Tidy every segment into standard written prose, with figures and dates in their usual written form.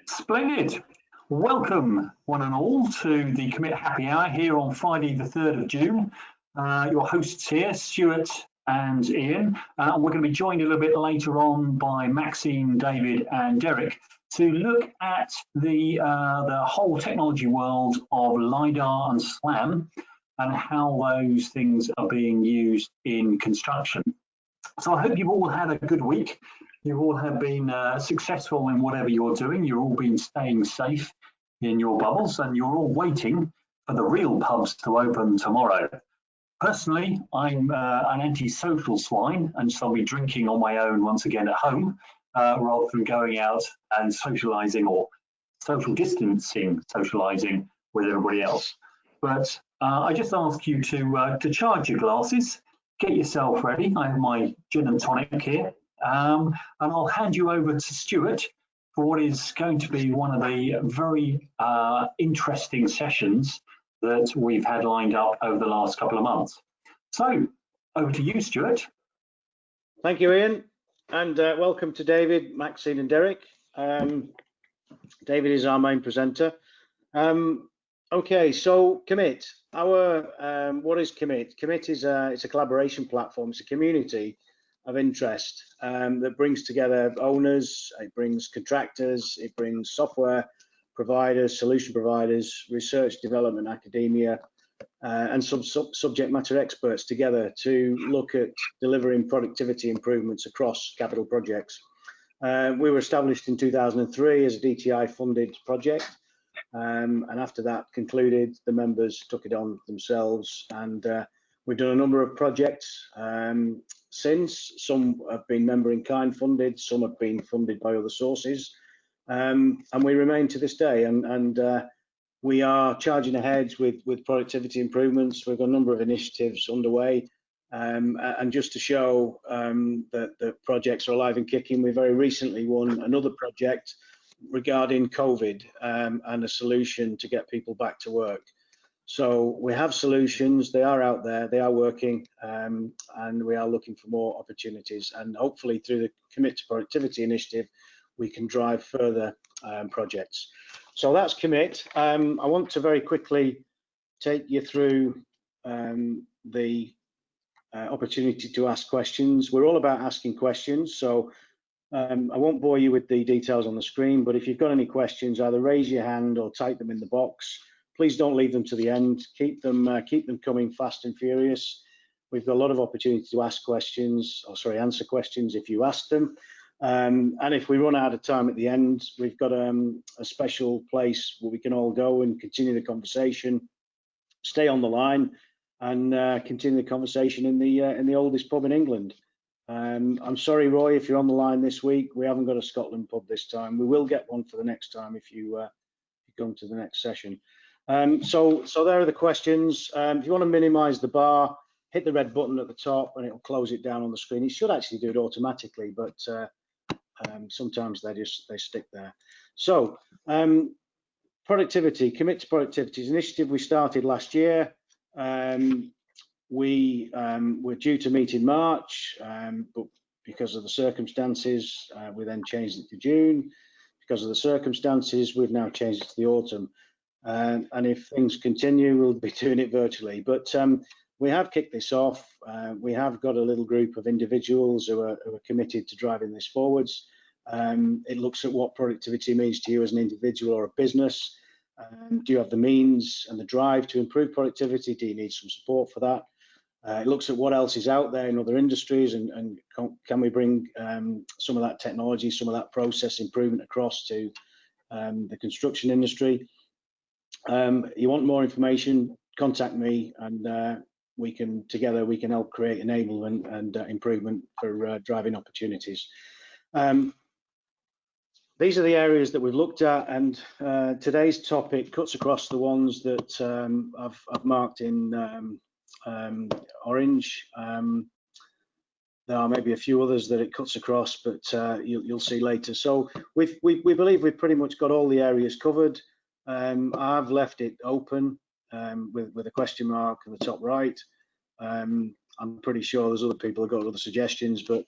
Splendid. Welcome, one and all, to the Commit Happy Hour here on Friday, the 3rd of June. Your hosts here, Stuart and Ian. And we're going to be joined a little bit later on by Maxine, David, and Derek to look at the whole technology world of LiDAR and SLAM and how those things are being used in construction. So I hope you've all had a good week. You all have been successful in whatever you're doing. You've all been staying safe in your bubbles, and you're all waiting for the real pubs to open tomorrow. Personally, I'm an anti-social swine, and so I'll be drinking on my own once again at home, rather than going out and socialising or social distancing, socialising with everybody else. But I just ask you to charge your glasses, get yourself ready. I have my gin and tonic here. And I'll hand you over to Stuart for what is going to be one of the very interesting sessions that we've had lined up over the last couple of months. So, over to you, Stuart. Thank you, Ian, and welcome to David, Maxine, and Derek. David is our main presenter. Okay, so Commit. What is Commit? Commit is it's a collaboration platform. It's a community of interest that brings together owners, it brings contractors, it brings software providers, solution providers, research development, academia, and some subject matter experts together to look at delivering productivity improvements across capital projects. We were established in 2003 as a DTI funded project, and after that concluded, the members took it on themselves, and we've done a number of projects since. Some have been member in kind funded, some have been funded by other sources, and we remain to this day, and we are charging ahead with productivity improvements. We've got a number of initiatives underway, and just to show that the projects are alive and kicking, we very recently won another project regarding COVID and a solution to get people back to work. So we have solutions, they are out there, they are working, and we are looking for more opportunities, and hopefully through the Commit to Productivity initiative we can drive further projects. So that's Commit. I want to very quickly take you through the opportunity to ask questions. We're all about asking questions, so I won't bore you with the details on the screen, but if you've got any questions, either raise your hand or type them in the box. Please don't leave them to the end. Keep them coming fast and furious. We've got a lot of opportunity to ask questions, or sorry, answer questions if you ask them. And if we run out of time at the end, we've got a special place where we can all go and continue the conversation. Stay on the line and continue the conversation in the oldest pub in England. I'm sorry, Roy, if you're on the line this week, we haven't got a Scotland pub this time. We will get one for the next time if you come to the next session. So there are the questions. If you want to minimize the bar, hit the red button at the top and it'll close it down on the screen. It should actually do it automatically, but sometimes they stick there. So productivity, Commit to Productivity is an initiative we started last year. We were due to meet in March, but because of the circumstances, we then changed it to June. Because of the circumstances, we've now changed it to the autumn. And if things continue, we'll be doing it virtually. But we have kicked this off. We have got a little group of individuals who are committed to driving this forwards. It looks at what productivity means to you as an individual or a business. Do you have the means and the drive to improve productivity? Do you need some support for that? It looks at what else is out there in other industries, and can we bring some of that technology, some of that process improvement across to the construction industry. You want more information, contact me, and we can help create enablement and improvement for driving opportunities. These are the areas that we've looked at, and today's topic cuts across the ones that I've marked in orange. There are maybe a few others that it cuts across, but you'll see later. So we believe we've pretty much got all the areas covered. I've left it open with a question mark in the top right. I'm pretty sure there's other people who've got other suggestions, but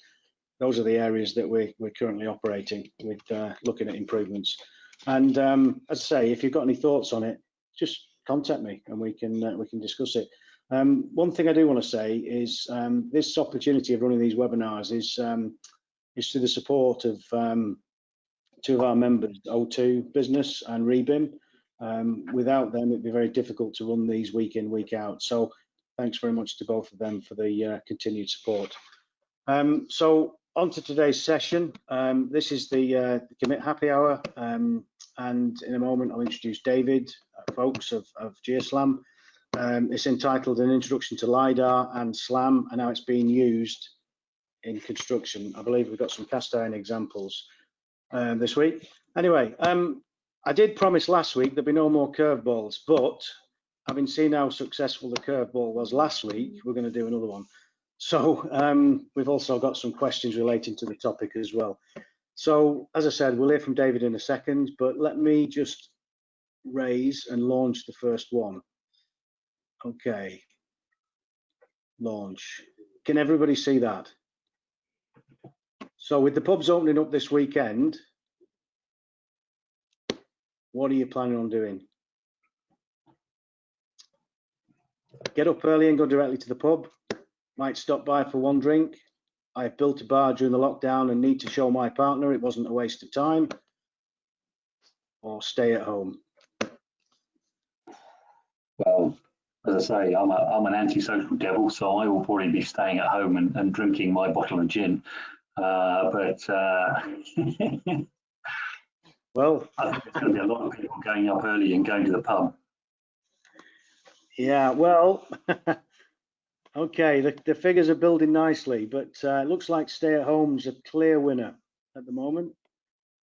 those are the areas that we're currently operating with, looking at improvements. And as I say, if you've got any thoughts on it, just contact me and we can discuss it. One thing I do want to say is this opportunity of running these webinars is through the support of two of our members, O2 Business and Rebim. Without them, it'd be very difficult to run these week in, week out. So thanks very much to both of them for the continued support. So on to today's session. This is the Commit Happy Hour, and in a moment I'll introduce David, folks of GeoSLAM. It's entitled An Introduction to LiDAR and SLAM and how it's being used in construction. I believe we've got some cast iron examples this week. Anyway, I did promise last week there'd be no more curveballs, but having seen how successful the curveball was last week, we're going to do another one. So we've also got some questions relating to the topic as well. So as I said, we'll hear from David in a second, but let me just raise and launch the first one. Okay, launch. Can everybody see that? So with the pubs opening up this weekend, what are you planning on doing? Get up early and go directly to the pub. Might stop by for one drink. I've built a bar during the lockdown and need to show my partner it wasn't a waste of time. Or stay at home. Well, as I say, I'm an antisocial devil, so I will probably be staying at home and drinking my bottle of gin. Well, I think there's going to be a lot of people going up early and going to the pub. Yeah, well, okay, the figures are building nicely, but it looks like stay at home's a clear winner at the moment.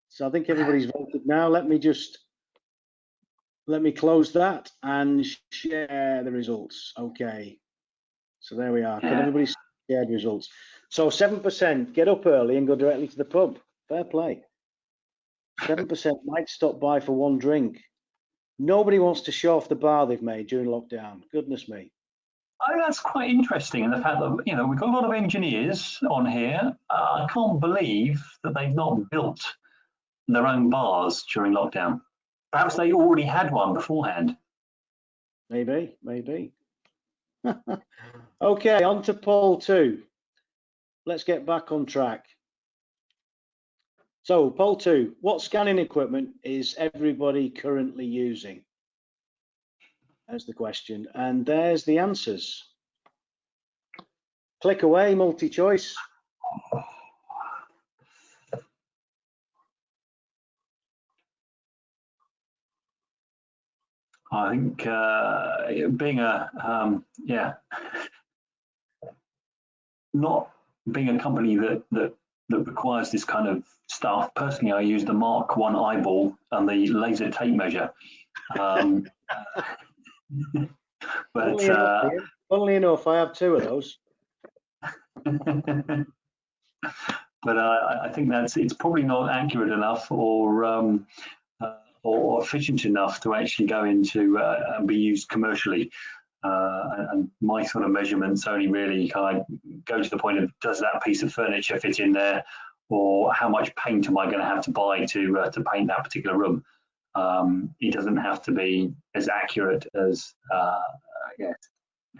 So I think everybody's voted now. Let me close that and share the results. Okay, so there we are. Can everybody share the results? So 7% get up early and go directly to the pub. Fair play. 7% might stop by for one drink. Nobody wants to show off the bar they've made during lockdown. Goodness me. I think that's quite interesting, and the fact that we've got a lot of engineers on here. I can't believe that they've not built their own bars during lockdown. Perhaps they already had one beforehand. Maybe. Okay, on to poll 2. Let's get back on track. So poll 2, what scanning equipment is everybody currently using? There's the question, and there's the answers. Click away, multi-choice. I think being not being a company that requires this kind of stuff. Personally, I use the Mark 1 eyeball and the laser tape measure. But funnily enough, I have 2 of those. But I think it's probably not accurate enough or efficient enough to actually go into and be used commercially. And my sort of measurements only really kind of go to the point of, does that piece of furniture fit in there, or how much paint am I going to have to buy to paint that particular room? It doesn't have to be as accurate as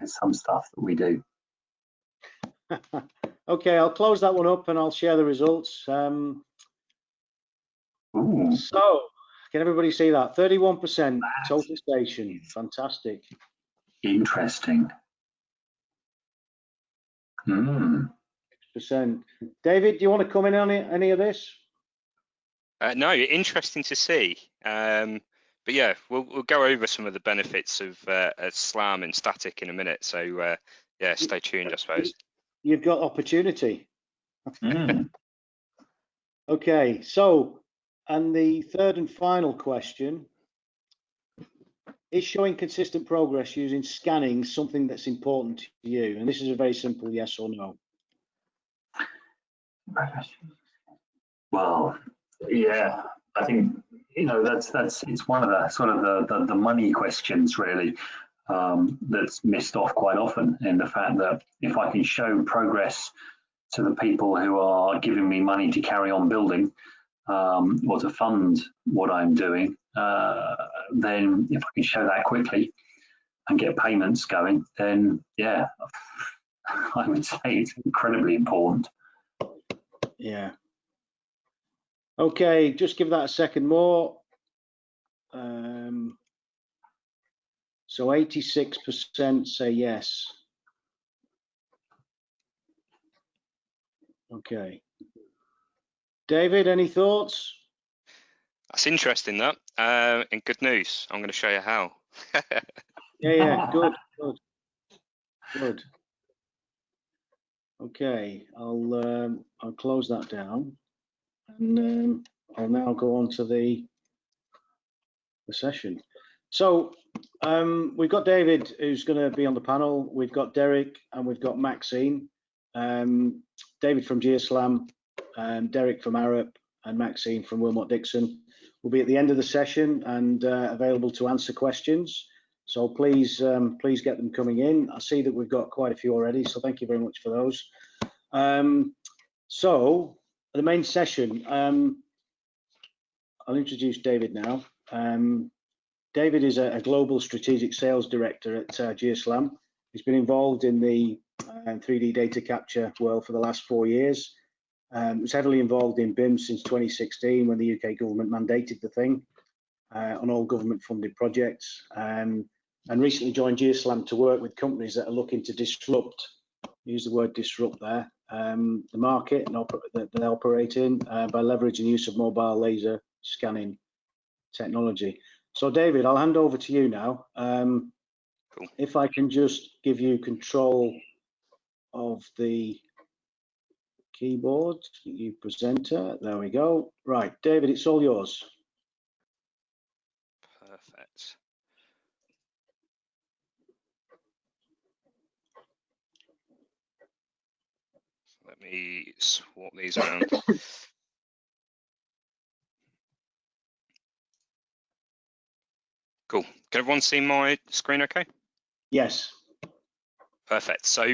some stuff that we do. Okay, I'll close that one up and I'll share the results. So, can everybody see that? 31% total station. Fantastic. Interesting. 6%. David, do you want to come in on any of this? No, interesting to see. But yeah, we'll go over some of the benefits of SLAM and static in a minute. So yeah, stay tuned, I suppose. You've got opportunity. Okay, so, and the third and final question, is showing consistent progress using scanning something that's important to you? And this is a very simple yes or no. Well, yeah, I think it's one of the sort of the money questions really that's missed off quite often, in the fact that if I can show progress to the people who are giving me money to carry on building, or to fund what I'm doing, then if I can show that quickly and get payments going, then yeah, I would say it's incredibly important. Yeah. Okay, just give that a second more. So 86% say yes. Okay. David, any thoughts? That's interesting, that. And good news. I'm going to show you how. Yeah, good. Okay, I'll close that down, and I'll now go on to the session. So we've got David, who's going to be on the panel. We've got Derek, and we've got Maxine. David from GeoSLAM, Derek from Arup, and Maxine from Wilmot Dixon will be at the end of the session and available to answer questions. So please get them coming in. I see that we've got quite a few already, so thank you very much for those. So the main session, I'll introduce David now. David is a global strategic sales director at GeoSLAM. He's been involved in the 3D data capture world for the last 4 years. Was heavily involved in BIM since 2016 when the UK government mandated the thing on all government funded projects, and recently joined GeoSLAM to work with companies that are looking to disrupt, use the word disrupt there, the market that they operate in by leveraging use of mobile laser scanning technology. So David, I'll hand over to you now. Cool. If I can just give you control of the keyboard, you presenter, there we go. Right, David, it's all yours. Perfect. Let me swap these around. Cool. Can everyone see my screen okay? Yes. Perfect. So,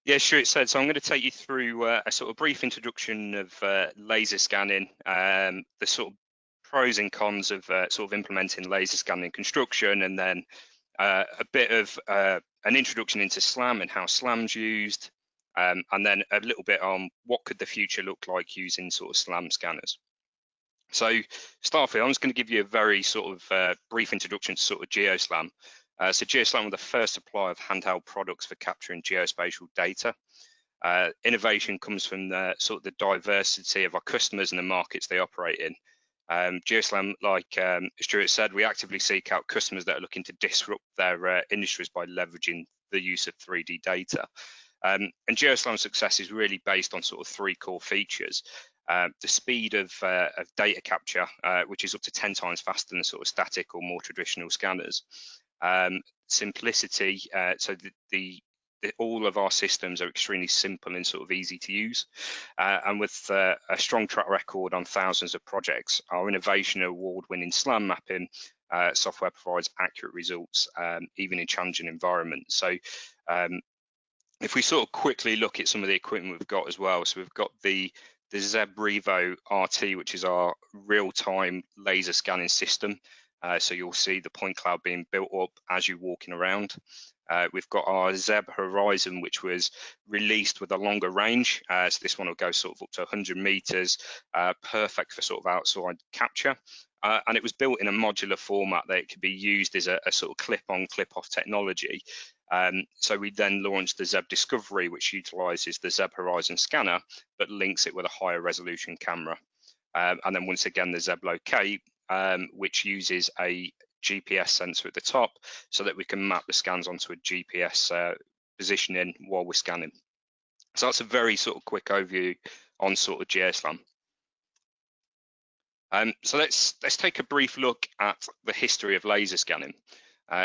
yeah, sure. So I'm going to take you through a sort of brief introduction of laser scanning, the sort of pros and cons of sort of implementing laser scanning in construction, and then a bit of an introduction into SLAM and how SLAM's used, and then a little bit on what could the future look like using sort of SLAM scanners. So start off here, I'm just going to give you a very sort of brief introduction to sort of GeoSLAM. So GeoSLAM were the first supplier of handheld products for capturing geospatial data. Innovation comes from the sort of the diversity of our customers and the markets they operate in. GeoSLAM, like Stuart said, we actively seek out customers that are looking to disrupt their industries by leveraging the use of 3D data. And GeoSLAM's success is really based on sort of 3 core features. The speed of data capture, which is up to 10 times faster than sort of static or more traditional scanners. Simplicity, so all of our systems are extremely simple and sort of easy to use. And with a strong track record on thousands of projects, our innovation award-winning SLAM mapping software provides accurate results, even in challenging environments. So if we sort of quickly look at some of the equipment we've got as well, so we've got the ZEB Revo RT, which is our real-time laser scanning system. So you'll see the point cloud being built up as you're walking around. We've got our ZEB Horizon, which was released with a longer range. So this one will go sort of up to 100 meters, perfect for sort of outside capture. And it was built in a modular format that it could be used as a sort of clip-on, clip-off technology. So we then launched the ZEB Discovery, which utilizes the ZEB Horizon scanner, but links it with a higher resolution camera. And then once again, the ZEB Locate, which uses a GPS sensor at the top so that we can map the scans onto a GPS positioning while we're scanning. So that's a very sort of quick overview on sort of GeoSLAM. So let's take a brief look at the history of laser scanning.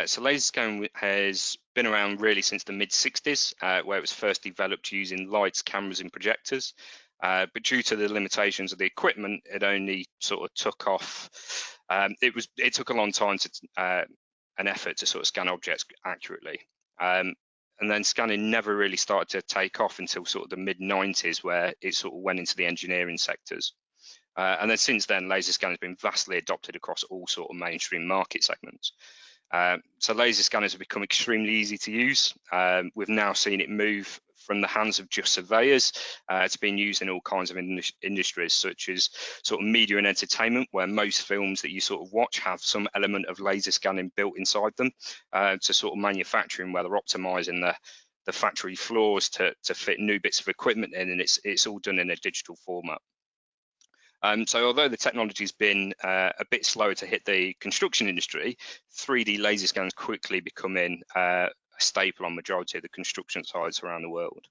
So laser scanning has been around really since the mid-60s, where it was first developed using lights, cameras and projectors. But due to the limitations of the equipment, it only sort of took off. It took a long time to an effort to sort of scan objects accurately. And then scanning never really started to take off until sort of the mid-90s, where it sort of went into the engineering sectors. And then since then, laser scanning has been vastly adopted across all sort of mainstream market segments. So laser scanners have become extremely easy to use. We've now seen it move from the hands of just surveyors to being used in all kinds of industries, such as sort of media and entertainment, where most films that you sort of watch have some element of laser scanning built inside them, to sort of manufacturing, where they're optimizing the factory floors to fit new bits of equipment in, and it's all done in a digital format. So although the technology has been a bit slower to hit the construction industry, 3D laser scans quickly becoming a staple on majority of the construction sites around the world.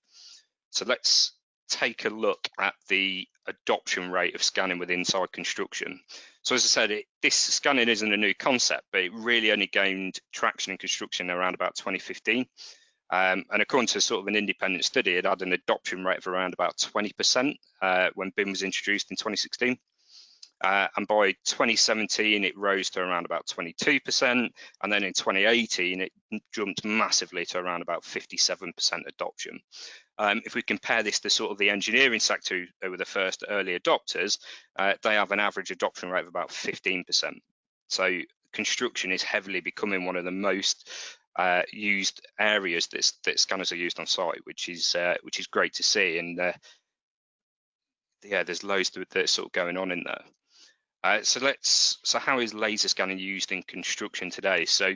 So let's take a look at the adoption rate of scanning with inside construction. So as I said, this scanning isn't a new concept, but it really only gained traction in construction around about 2015. And according to sort of an independent study, it had an adoption rate of around about 20% when BIM was introduced in 2016. And by 2017, it rose to around about 22%. And then in 2018, it jumped massively to around about 57% adoption. If we compare this to sort of the engineering sector, who were the first early adopters, they have an average adoption rate of about 15%. So construction is heavily becoming one of the most used areas that scanners are used on site, which is great to see. And yeah, there's loads that's sort of going on in there. So how is laser scanning used in construction today? So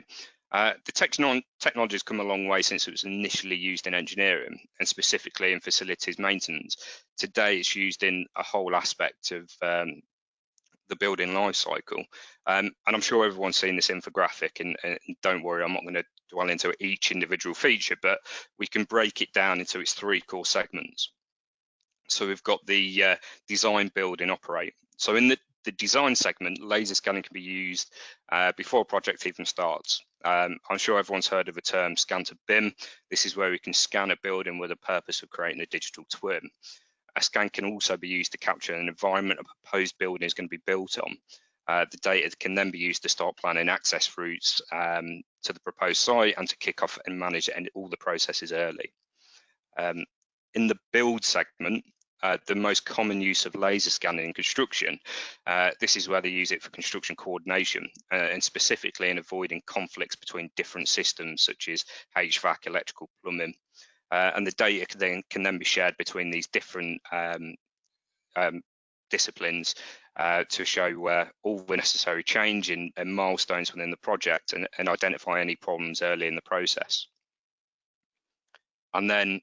the technology has come a long way since it was initially used in engineering, and specifically in facilities maintenance. Today it's used in a whole aspect of the building life cycle. And I'm sure everyone's seen this infographic, and don't worry, I'm not going to dwell into each individual feature, but we can break it down into its three core segments. So we've got the design, build, and operate. So in the design segment, laser scanning can be used before a project even starts. I'm sure everyone's heard of the term scan to BIM. This is where we can scan a building with the purpose of creating a digital twin. A scan can also be used to capture an environment a proposed building is going to be built on. The data can then be used to start planning access routes to the proposed site and to kick off and manage all the processes early. In the build segment, the most common use of laser scanning in construction, this is where they use it for construction coordination, and specifically in avoiding conflicts between different systems such as HVAC, electrical, plumbing. And the data can then be shared between these different disciplines to show all the necessary change and milestones within the project, and identify any problems early in the process. And then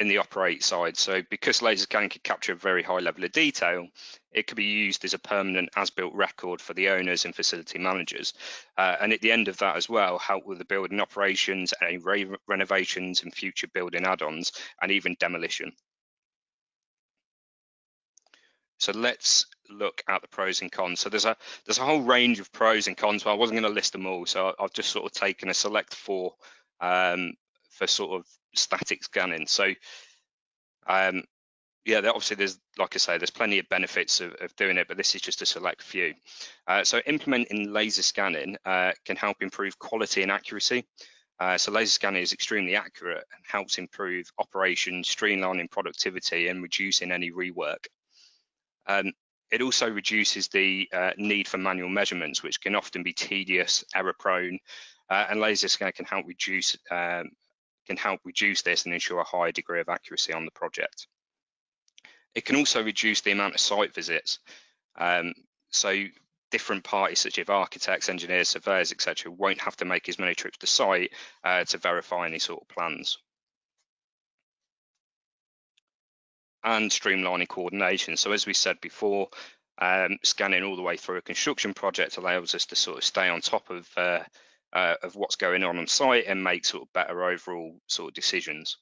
in the operate side, so because laser scanning can capture a very high level of detail, it could be used as a permanent as-built record for the owners and facility managers. And at the end of that as well, help with the building operations, any renovations and future building add-ons, and even demolition. So let's look at the pros and cons. So there's a whole range of pros and cons, but I wasn't going to list them all. So I've just sort of taken a select four for sort of static scanning. So yeah, obviously there's, like I say, there's plenty of benefits of doing it, but this is just a select few. So implementing laser scanning can help improve quality and accuracy. So laser scanning is extremely accurate and helps improve operations, streamlining productivity and reducing any rework. It also reduces the need for manual measurements, which can often be tedious, error prone, and laser scanning can help reduce this and ensure a higher degree of accuracy on the project. It can also reduce the amount of site visits. So different parties such as architects, engineers, surveyors, etc. won't have to make as many trips to site to verify any sort of plans. And streamlining coordination. So as we said before, scanning all the way through a construction project allows us to sort of stay on top of what's going on site and make sort of better overall sort of decisions.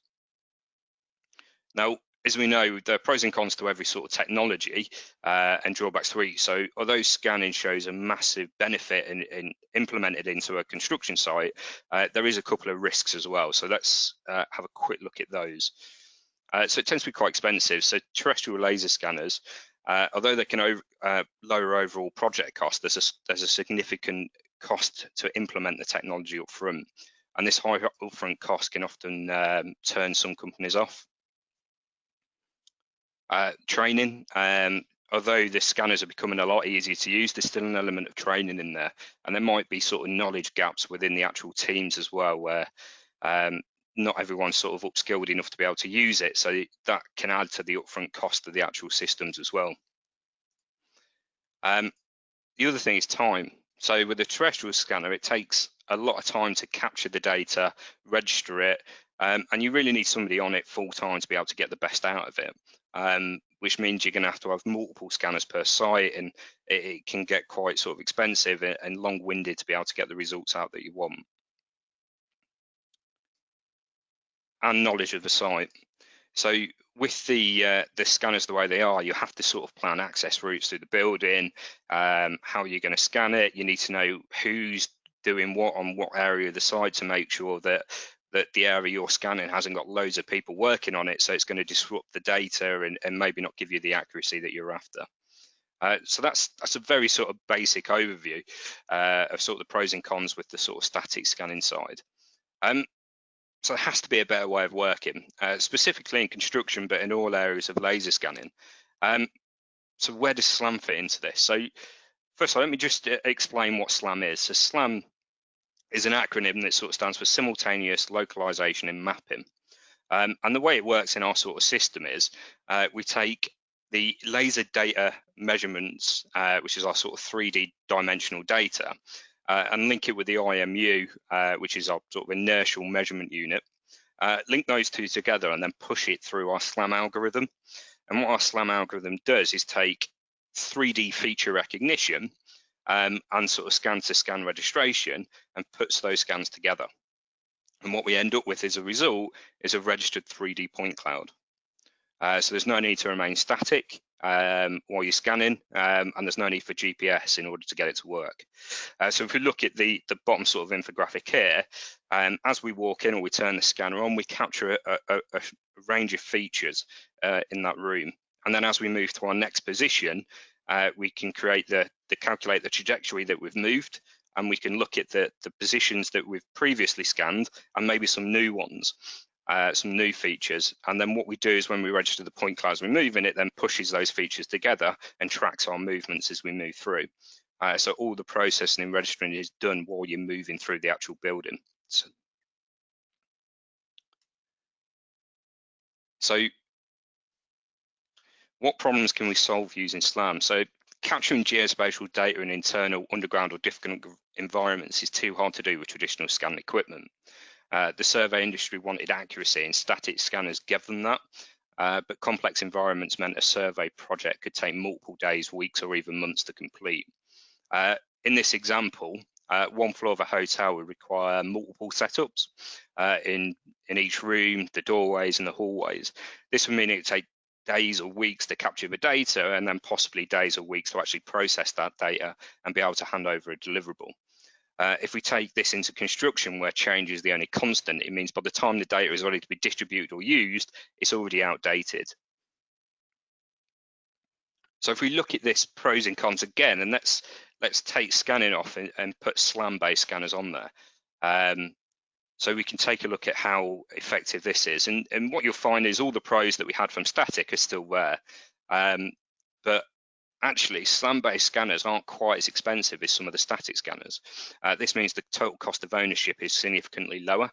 Now, as we know, there are pros and cons to every sort of technology and drawbacks to each. So although scanning shows a massive benefit in implemented into a construction site, there is a couple of risks as well. So let's have a quick look at those. So it tends to be quite expensive. So terrestrial laser scanners, although they can lower overall project cost, there's a significant cost to implement the technology up front. And this high upfront cost can often turn some companies off. Training, although the scanners are becoming a lot easier to use, there's still an element of training in there, and there might be sort of knowledge gaps within the actual teams as well, where not everyone's sort of upskilled enough to be able to use it, so that can add to the upfront cost of the actual systems as well. The other thing is time. So with a terrestrial scanner, it takes a lot of time to capture the data, register it, and you really need somebody on it full time to be able to get the best out of it, which means you're going to have multiple scanners per site, and it can get quite sort of expensive and long-winded to be able to get the results out that you want. And knowledge of the site. So with the scanners the way they are, you have to sort of plan access routes through the building, how you're going to scan it. You need to know who's doing what on what area of the site to make sure that the area you're scanning hasn't got loads of people working on it, so it's going to disrupt the data and maybe not give you the accuracy that you're after. So that's a very sort of basic overview of sort of the pros and cons with the sort of static scanning side. So there has to be a better way of working, specifically in construction, but in all areas of laser scanning. So where does SLAM fit into this? So first of all, let me just explain what SLAM is. So SLAM is an acronym that sort of stands for Simultaneous Localization and Mapping. And the way it works in our sort of system is we take the laser data measurements, which is our sort of 3D dimensional data, and link it with the IMU, which is our sort of inertial measurement unit, link those two together and then push it through our SLAM algorithm. And what our SLAM algorithm does is take 3D feature recognition and sort of scan-to-scan registration and puts those scans together. And what we end up with as a result is a registered 3D point cloud. So there's no need to remain static while you're scanning, and there's no need for GPS in order to get it to work. So if we look at the bottom sort of infographic here, as we walk in or we turn the scanner on, we capture a range of features in that room. And then as we move to our next position, we can calculate the trajectory that we've moved, and we can look at the positions that we've previously scanned and maybe some new ones. Some new features, and then what we do is when we register the point clouds we move in, it then pushes those features together and tracks our movements as we move through. So all the processing and registering is done while you're moving through the actual building. So what problems can we solve using SLAM? So capturing geospatial data in internal, underground or difficult environments is too hard to do with traditional scanning equipment. The survey industry wanted accuracy, and static scanners gave them that, but complex environments meant a survey project could take multiple days, weeks, or even months to complete. In this example, one floor of a hotel would require multiple setups in each room, the doorways and the hallways. This would mean it would take days or weeks to capture the data, and then possibly days or weeks to actually process that data and be able to hand over a deliverable. If we take this into construction, where change is the only constant, it means by the time the data is ready to be distributed or used, it's already outdated. So if we look at this pros and cons again, and let's take scanning off and put SLAM-based scanners on there. So we can take a look at how effective this is. And what you'll find is all the pros that we had from static are still there. But actually, SLAM-based scanners aren't quite as expensive as some of the static scanners. This means the total cost of ownership is significantly lower.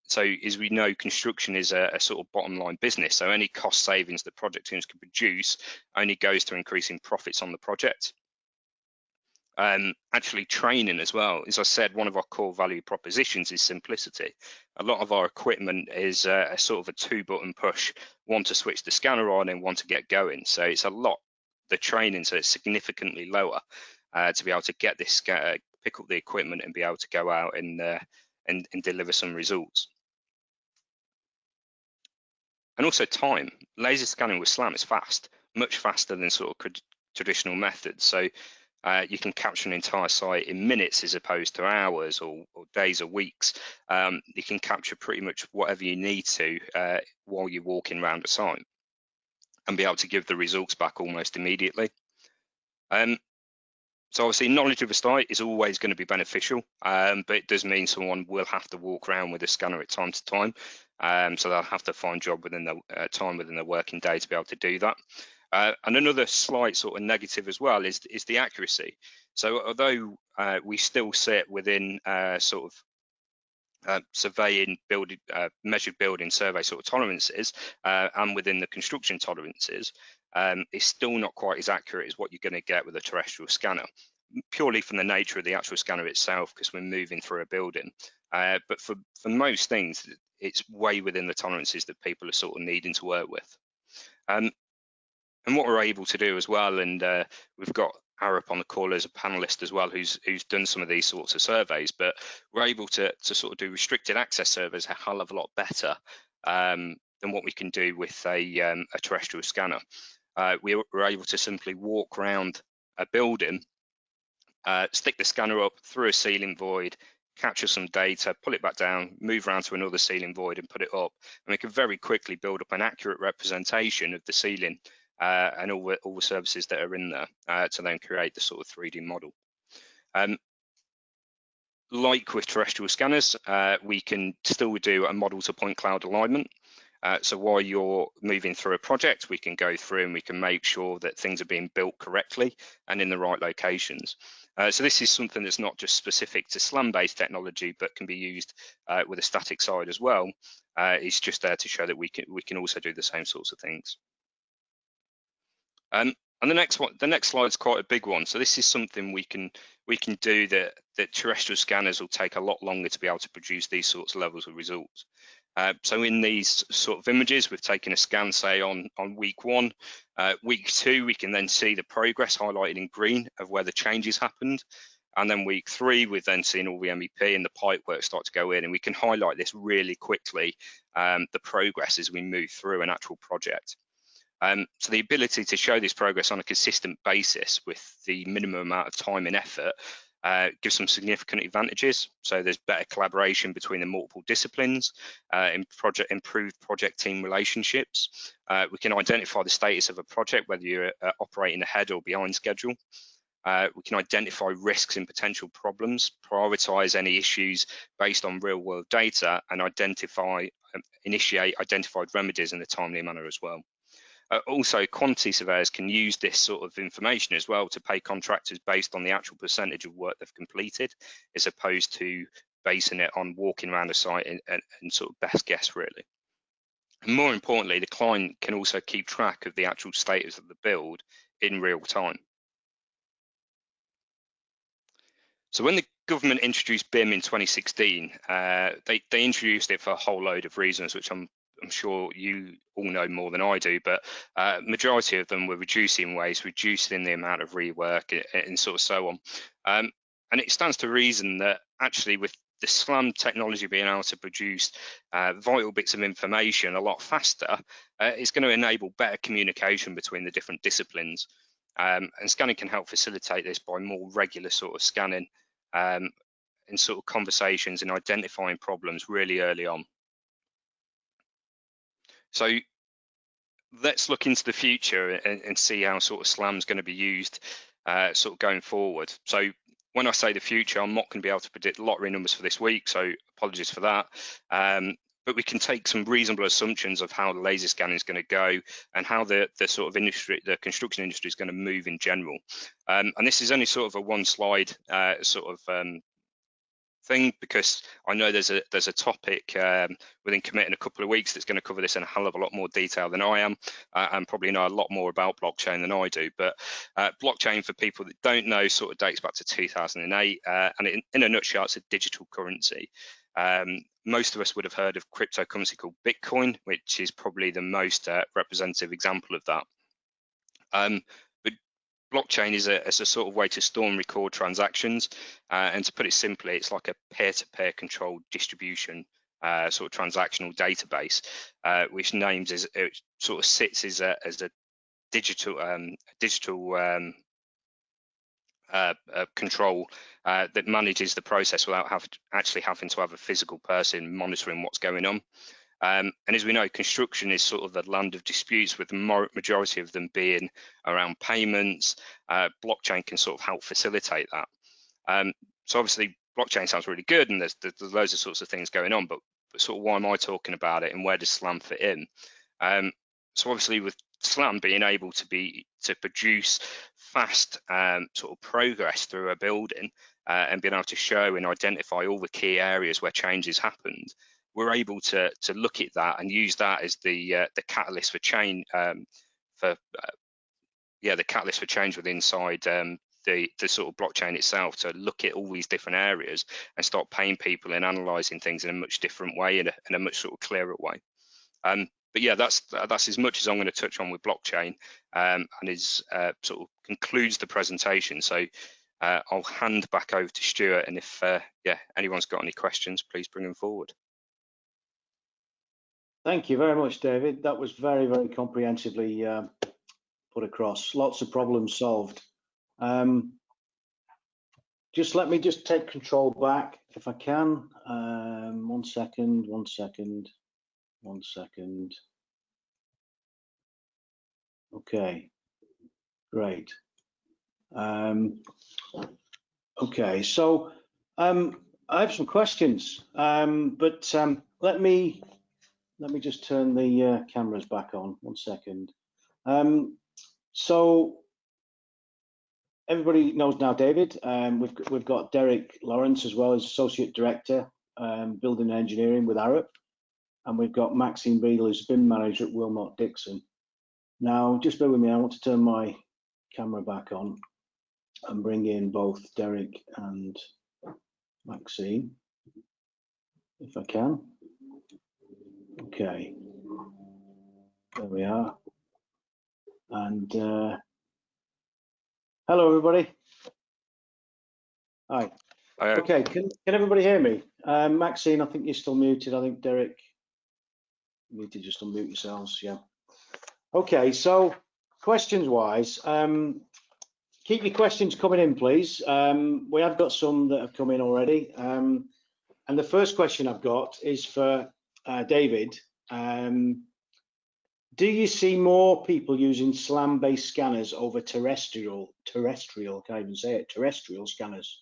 So as we know, construction is a sort of bottom line business. So any cost savings that project teams can produce only goes to increasing profits on the project. Actually training as well. As I said, one of our core value propositions is simplicity. A lot of our equipment is a sort of a 2-button push, one to switch the scanner on and one to get going. So it's a lot, the training, so it's significantly lower to be able to get this, pick up the equipment and be able to go out and deliver some results. And also time. Laser scanning with SLAM is fast, much faster than sort of traditional methods. So you can capture an entire site in minutes as opposed to hours or days or weeks. You can capture pretty much whatever you need to while you're walking around a site and be able to give the results back almost immediately. So obviously knowledge of a site is always going to be beneficial, but it does mean someone will have to walk around with a scanner at time to time. So they'll have to find job within the time within their working day to be able to do that. And another slight sort of negative as well is the accuracy. So although we still sit within sort of surveying, building, measured building survey sort of tolerances and within the construction tolerances, it's still not quite as accurate as what you're going to get with a terrestrial scanner, purely from the nature of the actual scanner itself, because we're moving through a building. But for most things, it's way within the tolerances that people are sort of needing to work with. And what we're able to do as well, and we've got Arup on the call as a panelist as well, who's done some of these sorts of surveys, but we're able to sort of do restricted access surveys a hell of a lot better than what we can do with a terrestrial scanner. We're able to simply walk around a building, stick the scanner up through a ceiling void, capture some data, pull it back down, move around to another ceiling void and put it up, and we can very quickly build up an accurate representation of the ceiling and all the services that are in there to then create the sort of 3D model. Like with terrestrial scanners, we can still do a model to point cloud alignment. So while you're moving through a project, we can go through and we can make sure that things are being built correctly and in the right locations. So this is something that's not just specific to SLAM-based technology, but can be used with a static side as well. It's just there to show that we can also do the same sorts of things. And the next slide is quite a big one. So this is something we can do that terrestrial scanners will take a lot longer to be able to produce these sorts of levels of results. So in these sort of images, we've taken a scan, say on week 1. Week 2, we can then see the progress highlighted in green of where the changes happened. And then week 3, we've then seen all the MEP and the pipe work start to go in, and we can highlight this really quickly, the progress as we move through an actual project. So the ability to show this progress on a consistent basis with the minimum amount of time and effort gives some significant advantages. So there's better collaboration between the multiple disciplines, improved project team relationships. We can identify the status of a project, whether you're operating ahead or behind schedule. We can identify risks and potential problems, prioritize any issues based on real world data, and initiate identified remedies in a timely manner as well. Also, quantity surveyors can use this sort of information as well to pay contractors based on the actual percentage of work they've completed, as opposed to basing it on walking around a site and sort of best guess, really. And more importantly, the client can also keep track of the actual status of the build in real time. So when the government introduced BIM in 2016, they introduced it for a whole load of reasons, which I'm sure you all know more than I do, but majority of them were reducing waste, reducing the amount of rework and sort of so on. And it stands to reason that actually with the SLAM technology being able to produce vital bits of information a lot faster, it's going to enable better communication between the different disciplines. And scanning can help facilitate this by more regular sort of scanning and sort of conversations and identifying problems really early on. So let's look into the future and see how sort of SLAM is going to be used sort of going forward. So when I say the future, I'm not going to be able to predict lottery numbers for this week, so apologies for that. But we can take some reasonable assumptions of how the laser scanning is going to go and how the sort of industry, the construction industry, is going to move in general. And this is only sort of a one slide sort of thing, because I know there's a topic within COMIT in a couple of weeks that's going to cover this in a hell of a lot more detail than I am, and probably know a lot more about blockchain than I do. But blockchain, for people that don't know, sort of dates back to 2008, and in a nutshell, it's a digital currency. Most of us would have heard of cryptocurrency called Bitcoin, which is probably the most representative example of that. But blockchain is a sort of way to store and record transactions, and to put it simply, it's like a peer-to-peer controlled distribution sort of transactional database, which it sort of sits as a digital control that manages the process without actually having to have a physical person monitoring what's going on. And as we know, construction is sort of the land of disputes, with the majority of them being around payments. Blockchain can sort of help facilitate that. So obviously, blockchain sounds really good, and there's loads of sorts of things going on, but sort of why am I talking about it, and where does SLAM fit in? So obviously, with SLAM being able to produce fast sort of progress through a building and being able to show and identify all the key areas where changes happened, we're able to look at that and use that as the catalyst for change the catalyst for change within inside the sort of blockchain itself, to look at all these different areas and start paying people and analysing things in a much different way, in a much sort of clearer way. But yeah, that's as much as I'm going to touch on with blockchain, and is sort of concludes the presentation. So I'll hand back over to Stuart, and if anyone's got any questions, please bring them forward. Thank you very much, David. That was very, very comprehensively put across. Lots of problems solved. Just let me just take control back if I can. 1 second, 1 second, 1 second. Okay, great. Okay, so I have some questions, but let me just turn the cameras back on. 1 second. So everybody knows now David. We've got Derek Lawrence as well as Associate Director, Building Engineering with Arup, and we've got Maxine Beadle, who's BIM Manager at Wilmot Dixon. Now, just bear with me. I want to turn my camera back on and bring in both Derek and Maxine, if I can. Okay, there we are. And hello, everybody. Hi. Okay, can everybody hear me? Maxine, I think you're still muted. I think Derek, you need to just unmute yourselves. Yeah. Okay, so questions-wise, keep your questions coming in, please. We have got some that have come in already. And the first question I've got is for David. Do you see more people using SLAM-based scanners over terrestrial, can't even say it, terrestrial scanners?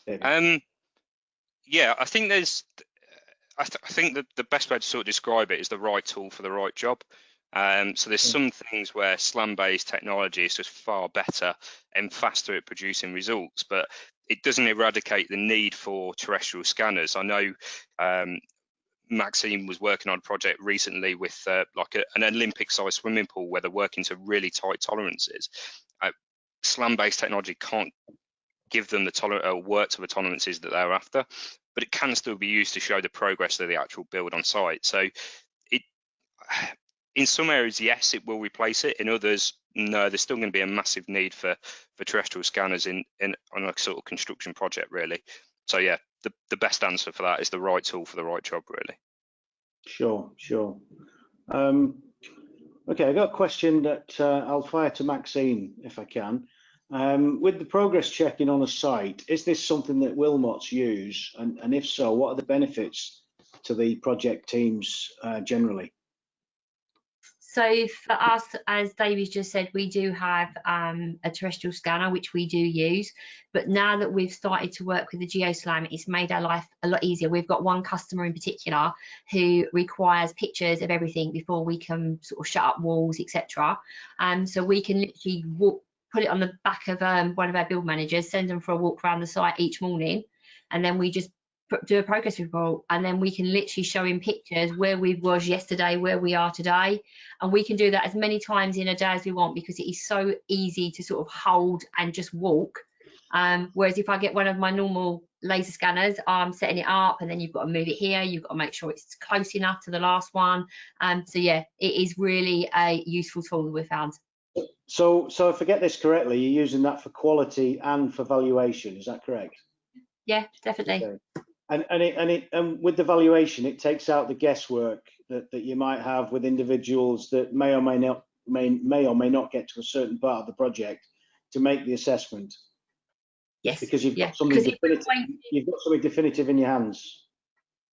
Yeah, I think I think that the best way to sort of describe it is the right tool for the right job. So there's some things where SLAM-based technology is just far better and faster at producing results, but it doesn't eradicate the need for terrestrial scanners. I know Maxine was working on a project recently with like an Olympic-sized swimming pool where they're working to really tight tolerances. SLAM-based technology can't give them the work to the tolerances that they're after, but it can still be used to show the progress of the actual build on site. So in some areas, yes, it will replace it. In others, no, there's still going to be a massive need for terrestrial scanners on a sort of construction project, really. So yeah, the best answer for that is the right tool for the right job, really. Sure. Okay, I've got a question that I'll fire to Maxine if I can. With the progress checking on a site, is this something that Wilmots use? And if so, what are the benefits to the project teams generally? So for us, as David just said, we do have a terrestrial scanner, which we do use. But now that we've started to work with the GeoSLAM, it's made our life a lot easier. We've got one customer in particular who requires pictures of everything before we can sort of shut up walls, etc. So we can literally put it on the back of one of our build managers, send them for a walk around the site each morning, and then we just do a progress report, and then we can literally show in pictures where we was yesterday, where we are today, and we can do that as many times in a day as we want because it is so easy to sort of hold and just walk. Whereas if I get one of my normal laser scanners, I'm setting it up, and then you've got to move it here, you've got to make sure it's close enough to the last one. So yeah, it is really a useful tool that we found. So if I get this correctly, you're using that for quality and for valuation, is that correct? Yeah, definitely. Okay. And with the valuation, it takes out the guesswork that you might have with individuals that may or may not get to a certain part of the project to make the assessment. Yes. Because you've got something definitive in your hands.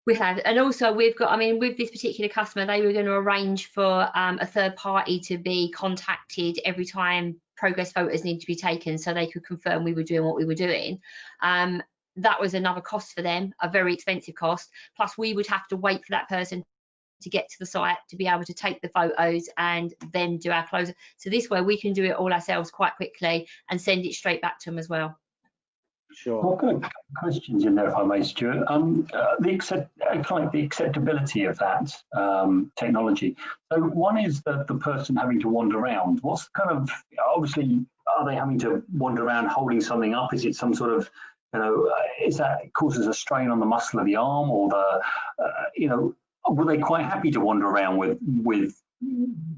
We have, and also we've got, I mean, with this particular customer, they were going to arrange for a third party to be contacted every time progress photos need to be taken so they could confirm we were doing what we were doing. That was another cost for them, a very expensive cost. Plus we would have to wait for that person to get to the site to be able to take the photos and then do our close. So this way we can do it all ourselves quite quickly and send it straight back to them as well. Sure. I've got a couple of questions in there, if I may, Stuart. The acceptability of that technology. So one is the person having to wander around. What's kind of, obviously, are they having to wander around holding something up? Is it some sort of, is that causes a strain on the muscle of the arm, or the, were they quite happy to wander around with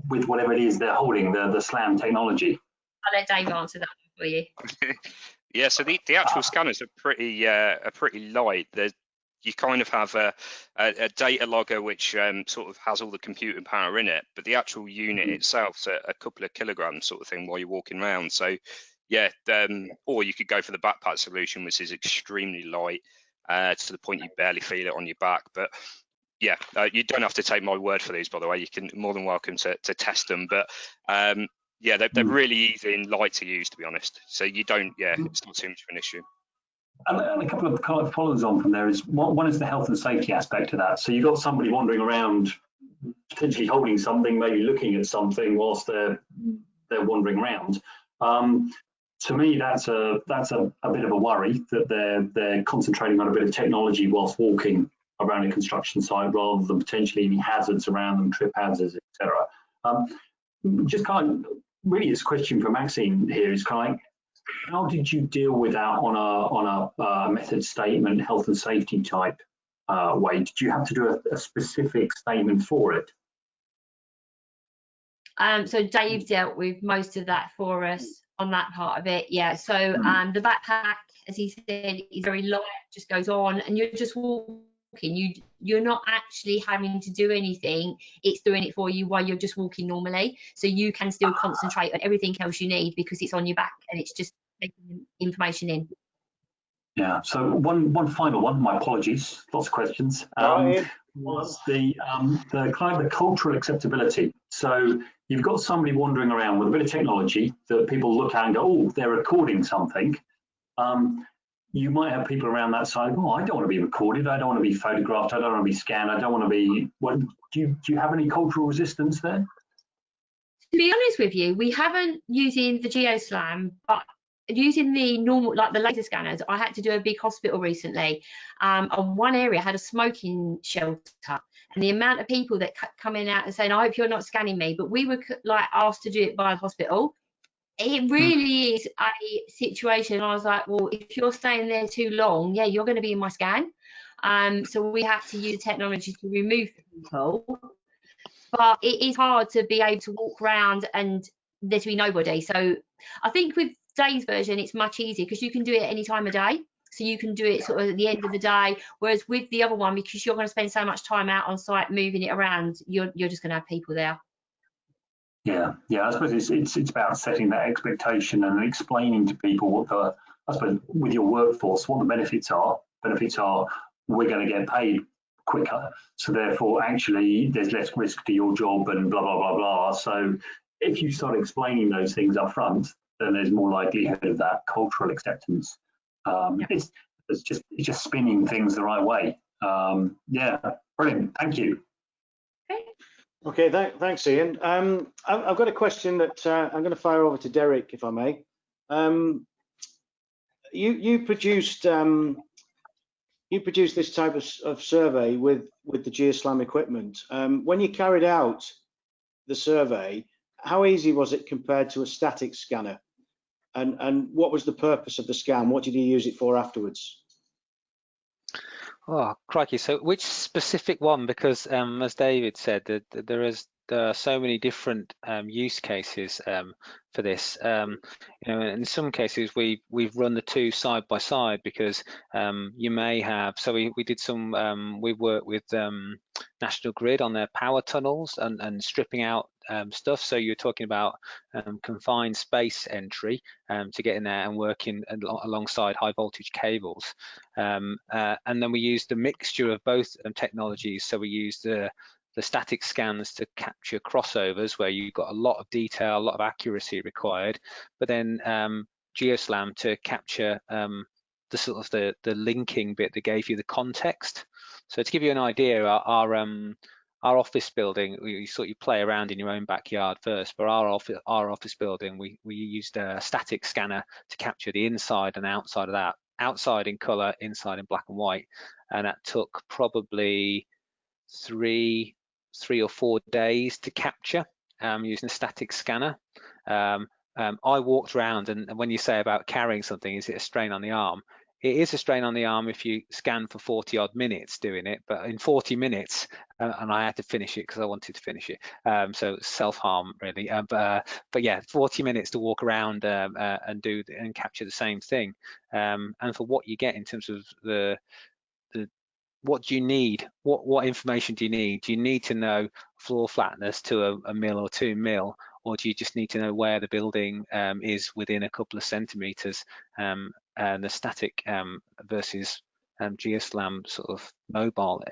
whatever it is they're holding, the SLAM technology? I'll let Dave answer that for you. Yeah, so the actual scanners are pretty light. You kind of have a data logger which sort of has all the computing power in it, but the actual unit itself's a couple of kilograms sort of thing while you're walking around. So yeah, or you could go for the backpack solution, which is extremely light to the point you barely feel it on your back. But yeah, you don't have to take my word for these, by the way. You can more than welcome to test them. But yeah, they're really easy and light to use, to be honest. So you don't, it's not too much of an issue. And a couple of kind of follows on from there is one is the health and safety aspect of that. So you've got somebody wandering around, potentially holding something, maybe looking at something whilst they're wandering around. To me, that's a bit of a worry that they're concentrating on a bit of technology whilst walking around a construction site rather than potentially any hazards around them, trip hazards, etc. Just kind of really, this question for Maxine here is kind of like, how did you deal with that on a method statement, health and safety type way? Did you have to do a specific statement for it? So Dave dealt with most of that for us on that part of it. Yeah. So the backpack, as he said, is very light, just goes on, and you're just walking. You're not actually having to do anything. It's doing it for you while you're just walking normally. So you can still concentrate on everything else you need because it's on your back and it's just taking information in. Yeah. So one final one. My apologies. Lots of questions. Was the kind of the cultural acceptability. So you've got somebody wandering around with a bit of technology that people look at and go, oh, they're recording something. You might have people around that side, oh, I don't want to be recorded, I don't want to be photographed, I don't want to be scanned, I don't want to be, do you have any cultural resistance there? To be honest with you, we haven't using the GeoSLAM, but using the normal, like the laser scanners. I had to do a big hospital recently. On one area had a smoking shelter, and the amount of people that kept coming out and saying, I hope you're not scanning me, but we were like asked to do it by the hospital. It really is a situation. I was like, well, if you're staying there too long, yeah, you're going to be in my scan. So we have to use technology to remove people. But it is hard to be able to walk around and there to be nobody. So I think with Dave's version, it's much easier because you can do it any time of day. So you can do it sort of at the end of the day. Whereas with the other one, because you're going to spend so much time out on site moving it around, you're just going to have people there. Yeah, I suppose it's about setting that expectation and explaining to people what I suppose with your workforce, what the benefits are. Benefits are we're going to get paid quicker, so therefore actually there's less risk to your job and blah blah blah blah. So if you start explaining those things up front, then there's more likelihood of that cultural acceptance. It's just spinning things the right way. Yeah, brilliant. Thank you. Okay, thanks, Ian. I've got a question that I'm going to fire over to Derek, if I may. You produced this type of survey with the GeoSLAM equipment. When you carried out the survey, how easy was it compared to a static scanner? And what was the purpose of the scan? What did you use it for afterwards? Oh, crikey. So which specific one? Because as David said, there are so many different use cases for this. In some cases we've run the two side by side because you may have. So we did some. We worked with National Grid on their power tunnels and stripping out stuff. So you're talking about confined space entry to get in there and working alongside high voltage cables. And then we used a mixture of both technologies. So we used the static scans to capture crossovers where you've got a lot of detail, a lot of accuracy required, but then GeoSLAM to capture the sort of the linking bit that gave you the context. So to give you an idea, our our office building, you sort of play around in your own backyard first. For our office building, we used a static scanner to capture the inside and outside of that. Outside in colour, inside in black and white, and that took probably three or 4 days to capture using a static scanner. I walked around, and when you say about carrying something, is it a strain on the arm? It is a strain on the arm if you scan for 40 odd minutes doing it, but in 40 minutes, and I had to finish it because I wanted to finish it, so self-harm really, but yeah, 40 minutes to walk around and capture the same thing, and for what you get in terms of the what do you need? What information do you need? Do you need to know floor flatness to a mil or 2 mil, or do you just need to know where the building is within a couple of centimeters? And the static versus GeoSLAM sort of mobile,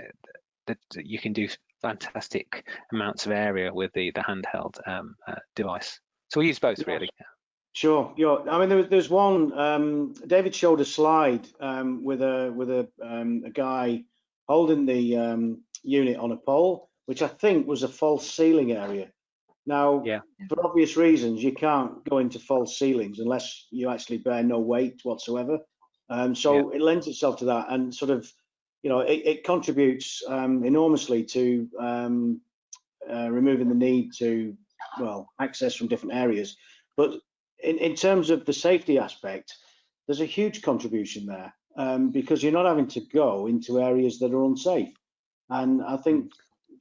that you can do fantastic amounts of area with the handheld device. So we use both really. Sure. Yeah. I mean, there's one. David showed a slide with a guy holding the unit on a pole, which I think was a false ceiling area. Now, yeah, for obvious reasons, you can't go into false ceilings unless you actually bear no weight whatsoever. So it lends itself to that, and sort of, you know, it contributes enormously to removing the need to, well, access from different areas. But in terms of the safety aspect, there's a huge contribution there because you're not having to go into areas that are unsafe. And I think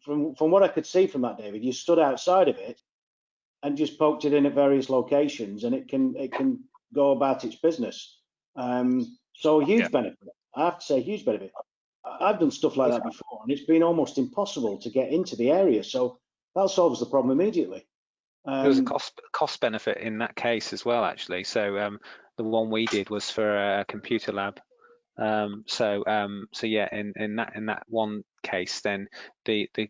from what I could see from that, David, you stood outside of it and just poked it in at various locations, and it can go about its business. So a huge benefit. I have to say, huge benefit. I've done stuff like that before, and it's been almost impossible to get into the area. So that solves the problem immediately. There was a cost benefit in that case as well, actually. So the one we did was for a computer lab. So yeah, in that one case, then the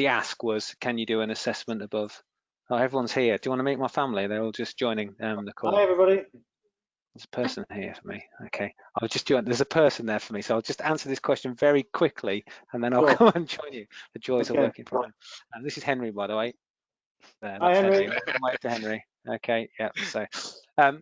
ask was, can you do an assessment above? Oh, everyone's here. Do you want to meet my family? They're all just joining the call. Hi, everybody. There's a person here for me. Okay, I'll just join. There's a person there for me, so I'll just answer this question very quickly, and then I'll come and join you. The joys of working from home. And this is Henry, by the way. That's Hi, Henry. Wait to Henry. Okay, yeah. So,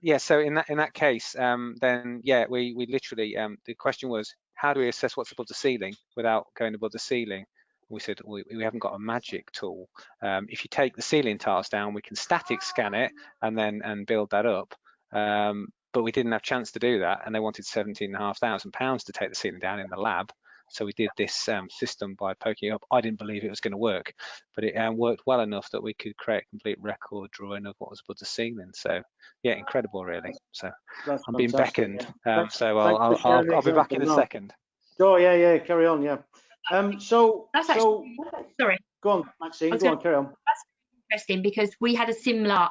yeah. So in that case, then yeah, we literally the question was, how do we assess what's above the ceiling without going above the ceiling? We said we haven't got a magic tool. If you take the ceiling tiles down, we can static scan it and build that up. But we didn't have a chance to do that, and they wanted £17,500 to take the ceiling down in the lab. So we did this system by poking up. I didn't believe it was going to work, but it worked well enough that we could create a complete record drawing of what was above the ceiling. So yeah, incredible, really. So I'm being beckoned. So I'll be back in a second. Oh yeah, carry on, yeah. Sorry. Go on, Maxine. Go on, carry on. Interesting, because we had a similar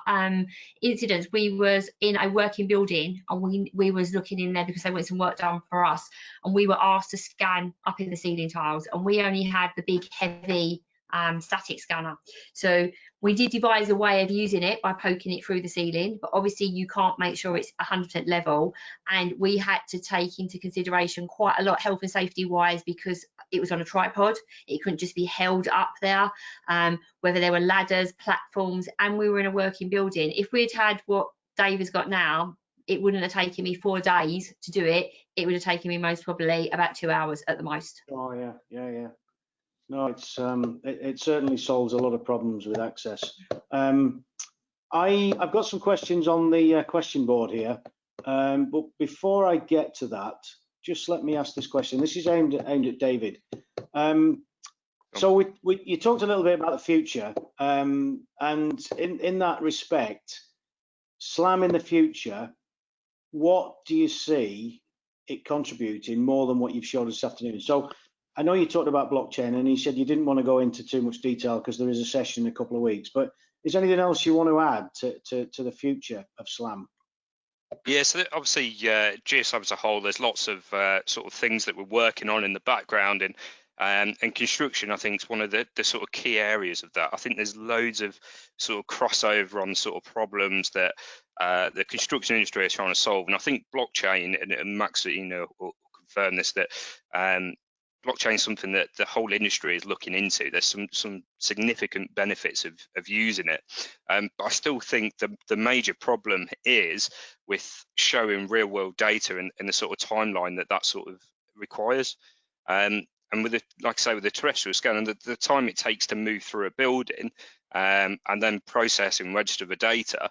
incident. We was in a working building, and we was looking in there because they wanted some work done for us, and we were asked to scan up in the ceiling tiles, and we only had the big heavy static scanner. So we did devise a way of using it by poking it through the ceiling, but obviously you can't make sure it's 100% level, and we had to take into consideration quite a lot health and safety wise, because it was on a tripod. It couldn't just be held up there, whether there were ladders, platforms, and we were in a working building. If we'd had what Dave has got now, it wouldn't have taken me 4 days to do it. It would have taken me most probably about 2 hours at the most. Oh yeah. No, it's it certainly solves a lot of problems with access. I've got some questions on the question board here, but before I get to that, just let me ask this question. This is aimed at David. So you talked a little bit about the future, and in that respect, SLAM in the future, what do you see it contributing more than what you've showed us this afternoon? So I know you talked about blockchain, and you said you didn't want to go into too much detail because there is a session in a couple of weeks, but is there anything else you want to add to the future of SLAM? Yeah, so obviously GeoSLAM as a whole, there's lots of sort of things that we're working on in the background, and construction, I think, is one of the sort of key areas of that. I think there's loads of sort of crossover on sort of problems that the construction industry is trying to solve, and I think blockchain, and Max, will confirm this, that blockchain is something that the whole industry is looking into. There's some significant benefits of using it, but I still think the major problem is with showing real world data and the sort of timeline that sort of requires. And with like I say, with the terrestrial scan and the time it takes to move through a building, and then process and register the data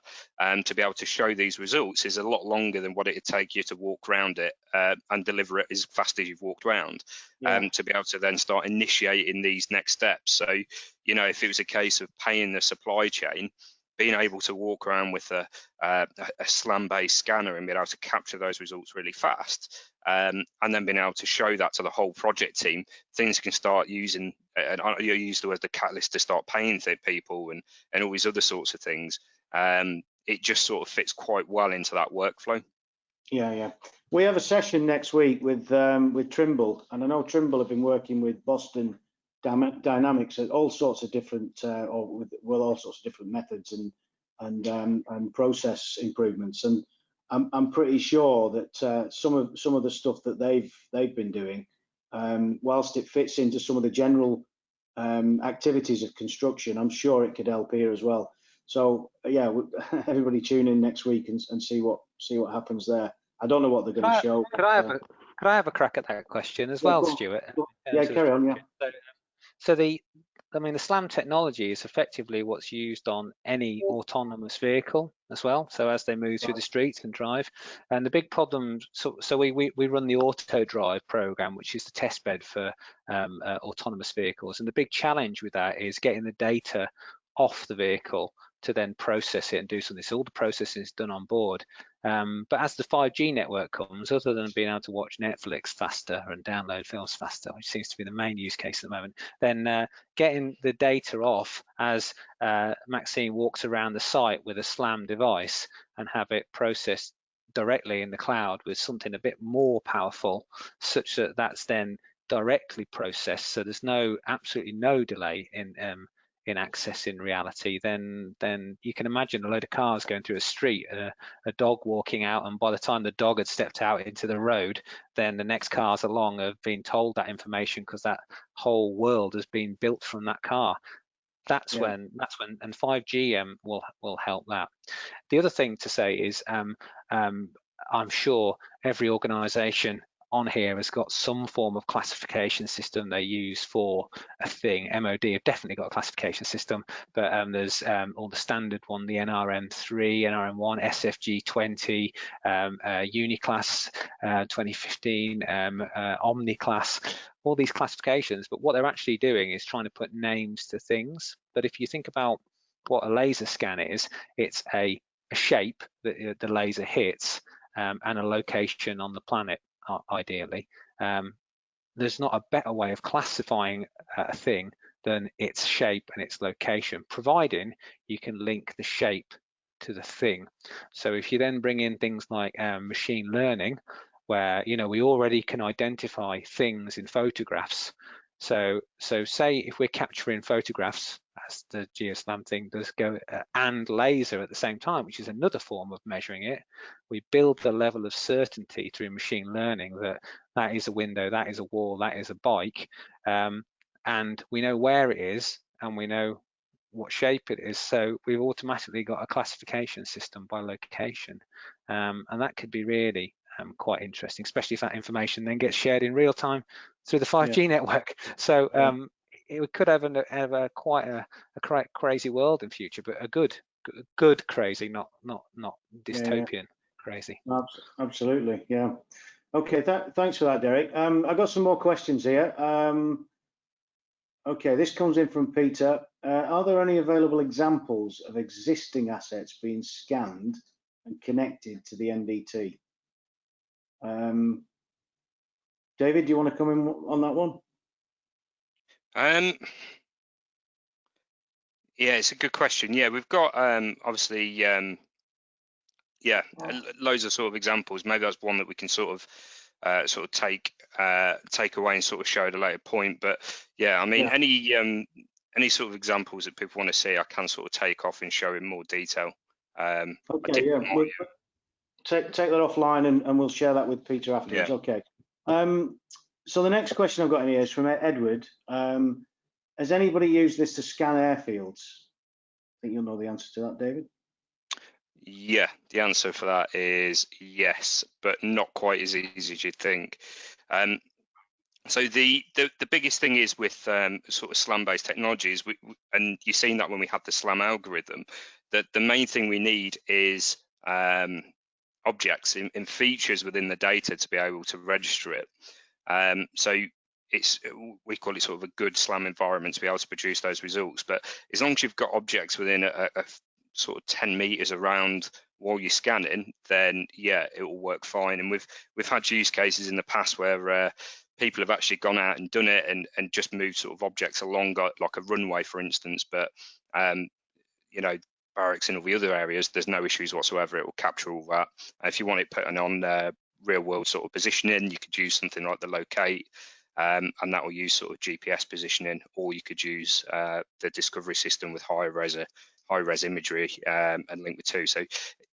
to be able to show these results is a lot longer than what it would take you to walk around it and deliver it as fast as you've walked around, to be able to then start initiating these next steps. So, you know, if it was a case of paying the supply chain, being able to walk around with a SLAM-based scanner and being able to capture those results really fast, and then being able to show that to the whole project team, things can start using, and you use the word the catalyst, to start paying people and all these other sorts of things. It just sort of fits quite well into that workflow. Yeah. We have a session next week with Trimble, and I know Trimble have been working with Boston Dynamics at all sorts of different, all sorts of different methods and process improvements. And I'm pretty sure that some of the stuff that they've been doing, whilst it fits into some of the general activities of construction, I'm sure it could help here as well. So yeah, everybody tune in next week and see what happens there. I don't know what they're going to show. Could I have a crack at that question as well, Stuart? Yeah, carry on. Yeah. So the SLAM technology is effectively what's used on any autonomous vehicle as well. So as they move through the streets and drive, and the big problem, so we run the auto drive program, which is the test bed for autonomous vehicles. And the big challenge with that is getting the data off the vehicle to then process it and do something. So all the processing is done on board. But as the 5G network comes, other than being able to watch Netflix faster and download films faster, which seems to be the main use case at the moment, then getting the data off as Maxine walks around the site with a SLAM device and have it processed directly in the cloud with something a bit more powerful, such that that's then directly processed, so there's absolutely no delay in accessing reality, then you can imagine a load of cars going through a street, a dog walking out, and by the time the dog had stepped out into the road, then the next cars along have been told that information, because that whole world has been built from that car. That's when and 5G will help that. The other thing to say is I'm sure every organization on here has got some form of classification system they use for a thing. MOD have definitely got a classification system, but there's all the standard one, the NRM3, NRM1, SFG20, Uniclass 2015, Omniclass, all these classifications. But what they're actually doing is trying to put names to things. But if you think about what a laser scan is, it's a shape that the laser hits and a location on the planet, ideally. There's not a better way of classifying a thing than its shape and its location, providing you can link the shape to the thing. So if you then bring in things like machine learning, where we already can identify things in photographs. So say if we're capturing photographs, as the GeoSLAM thing does go, and laser at the same time, which is another form of measuring it, we build the level of certainty through machine learning that is a window, that is a wall, that is a bike, and we know where it is and we know what shape it is. So we've automatically got a classification system by location, and that could be really quite interesting, especially if that information then gets shared in real time through the 5G network. So it could have quite a crazy world in future, but a good crazy, not dystopian crazy. Absolutely, yeah. Okay, thanks for that, Derek. I've got some more questions here. Okay, this comes in from Peter. Are there any available examples of existing assets being scanned and connected to the NDT? David, do you want to come in on that one? Yeah, it's a good question. Yeah, we've got obviously loads of sort of examples. Maybe that's one that we can sort of take away and sort of show at a later point. But yeah, I mean, any sort of examples that people want to see, I can sort of take off and show in more detail. Okay, yeah. Take that offline and we'll share that with Peter afterwards. Yeah. Okay. So the next question I've got in here is from Edward. Has anybody used this to scan airfields? I think you'll know the answer to that, David. Yeah, the answer for that is yes, but not quite as easy as you'd think. So the biggest thing is with sort of SLAM-based technologies, and you've seen that when we have the SLAM algorithm, that the main thing we need is objects in features within the data to be able to register it. So we call it sort of a good SLAM environment to be able to produce those results. But as long as you've got objects within a sort of 10 meters around while you're scanning, then yeah, it will work fine. And we've had use cases in the past where people have actually gone out and done it and just moved sort of objects along, like a runway, for instance. But you know, barracks and all the other areas, there's no issues whatsoever. It will capture all that. If you want it put on real world sort of positioning, you could use something like the locate, and that will use sort of GPS positioning, or you could use the discovery system with high res imagery and link the two. So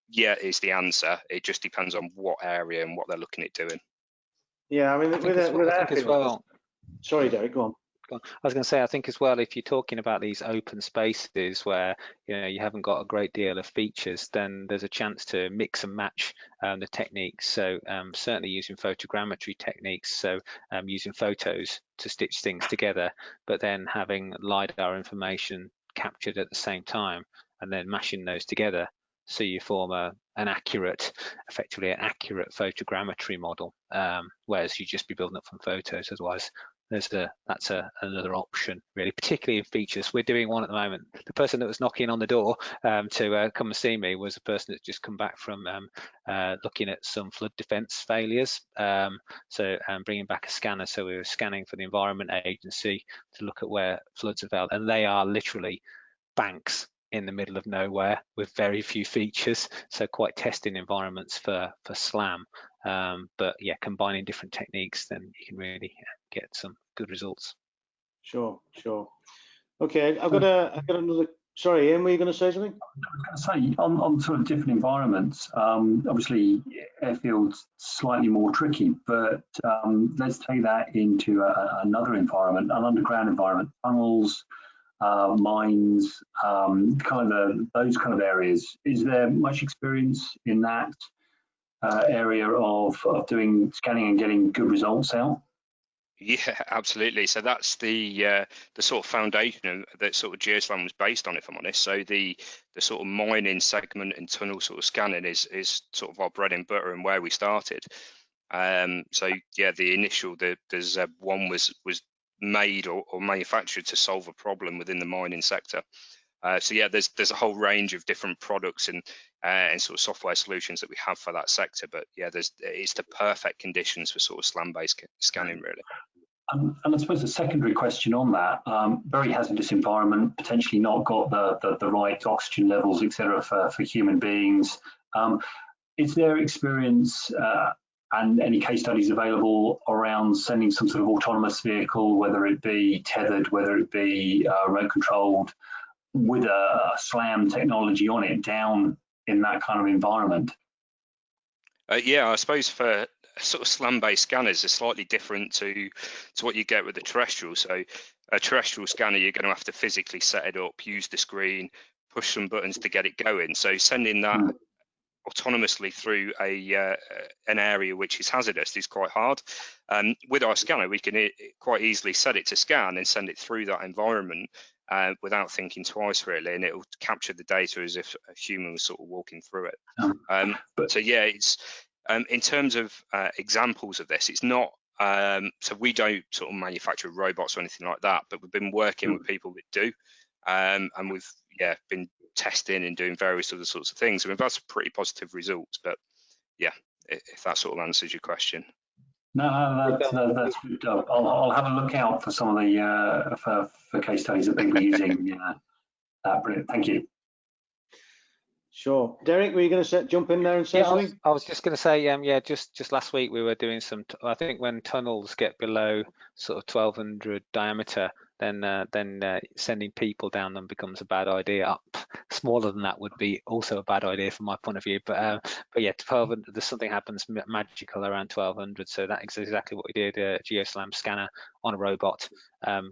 yeah, is the answer. It just depends on what area and what they're looking at doing. Yeah, I mean, I think as well. Sorry, Derek, go on. I was going to say, I think as well, if you're talking about these open spaces where you haven't got a great deal of features, then there's a chance to mix and match the techniques. So certainly using photogrammetry techniques, so using photos to stitch things together, but then having LiDAR information captured at the same time, and then mashing those together, so you form effectively an accurate photogrammetry model, whereas you just be building up from photos otherwise. That's another option, really, particularly in features. We're doing one at the moment. The person that was knocking on the door to come and see me was a person that's just come back from looking at some flood defence failures. So bringing back a scanner. So we were scanning for the Environment Agency to look at where floods have failed, and they are literally banks in the middle of nowhere with very few features. So quite testing environments for SLAM. But yeah, combining different techniques, then you can really get some good results. Sure. Okay, I've got another. Sorry, Ian, were you going to say something? I was going to say on sort of different environments. Obviously, airfield's slightly more tricky, but let's take that into another environment, an underground environment, tunnels, mines, those kind of areas. Is there much experience in that area of doing scanning and getting good results out? Yeah, absolutely. So that's the sort of foundation that sort of GeoSLAM was based on, if I'm honest. So the sort of mining segment and tunnel sort of scanning is sort of our bread and butter and where we started. So yeah, the initial there's one was made or manufactured to solve a problem within the mining sector. So yeah, there's a whole range of different products and sort of software solutions that we have for that sector. But yeah, it's the perfect conditions for sort of SLAM-based scanning, really. And I suppose a secondary question on that, very hazardous environment, potentially not got the right oxygen levels, etc., for human beings. Is there experience and any case studies available around sending some sort of autonomous vehicle, whether it be tethered, whether it be remote controlled, with a SLAM technology on it down in that kind of environment? Yeah, I suppose for sort of SLAM-based scanners are slightly different to what you get with the terrestrial. So a terrestrial scanner, you're going to have to physically set it up, use the screen, push some buttons to get it going. So sending that autonomously through an area which is hazardous is quite hard. With our scanner, we can quite easily set it to scan and send it through that environment without thinking twice, really, and it will capture the data as if a human was sort of walking through it. So yeah, it's in terms of examples of this, it's not. So we don't sort of manufacture robots or anything like that, but we've been working with people that do, and we've been testing and doing various other sorts of things, and we've had some pretty positive results. But yeah, if that sort of answers your question. No, that's good. I'll have a look out for some of the for case studies of people using that. Brilliant, thank you. Sure. Derek, were you going to jump in there and say something? I was just going to say, just last week we were doing some, I think when tunnels get below sort of 1200 diameter, then sending people down them becomes a bad idea. Up smaller than that would be also a bad idea from my point of view. But yeah, 1200, there's something happens magical around 1200. So that is exactly what we did. GeoSLAM scanner on a robot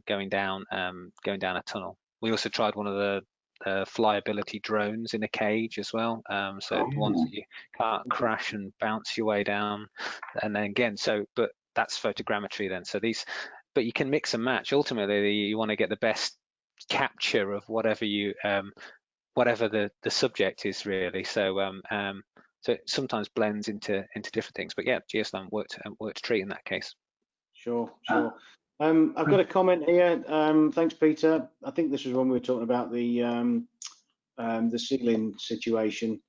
going down a tunnel. We also tried one of the flyability drones in a cage as well, so the ones that you can't crash and bounce your way down. And then again, but that's photogrammetry then. So but you can mix and match. Ultimately, you want to get the best capture of whatever the subject is really. So so it sometimes blends into different things. But yeah, GeoSLAM worked a treat in that case. Sure. I've got a comment here. Thanks, Peter. I think this was when we were talking about the ceiling situation.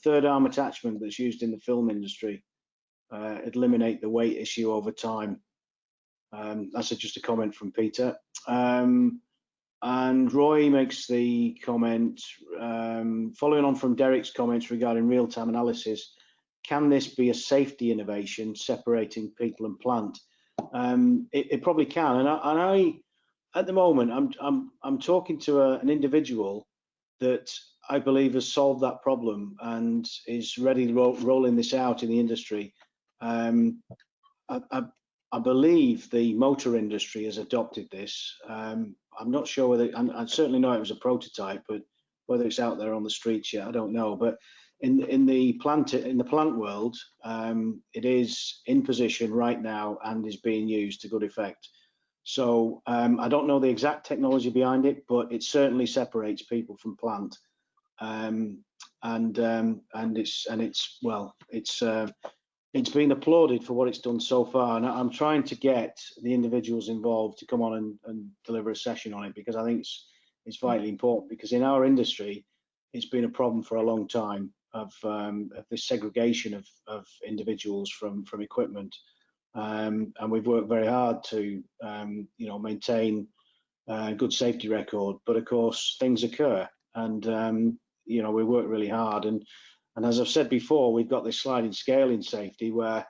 Third arm attachment that's used in the film industry. Eliminate the weight issue over time. That's just a comment from Peter. And Roy makes the comment, following on from Derek's comments regarding real-time analysis, can this be a safety innovation separating people and plant? It probably can, and I at the moment I'm talking to an individual that I believe has solved that problem and is ready rolling this out in the industry. I believe the motor industry has adopted this. I'm not sure whether, I certainly know it was a prototype, but whether it's out there on the streets yet, I don't know. But in the plant world, it is in position right now and is being used to good effect. So I don't know the exact technology behind it, but it certainly separates people from plant. It's been applauded for what it's done so far, and I'm trying to get the individuals involved to come on and deliver a session on it, because I think it's vitally important, because in our industry it's been a problem for a long time of this segregation of individuals from equipment, and we've worked very hard to maintain a good safety record, but of course things occur, and we work really hard, and as I've said before, we've got this sliding scale in safety where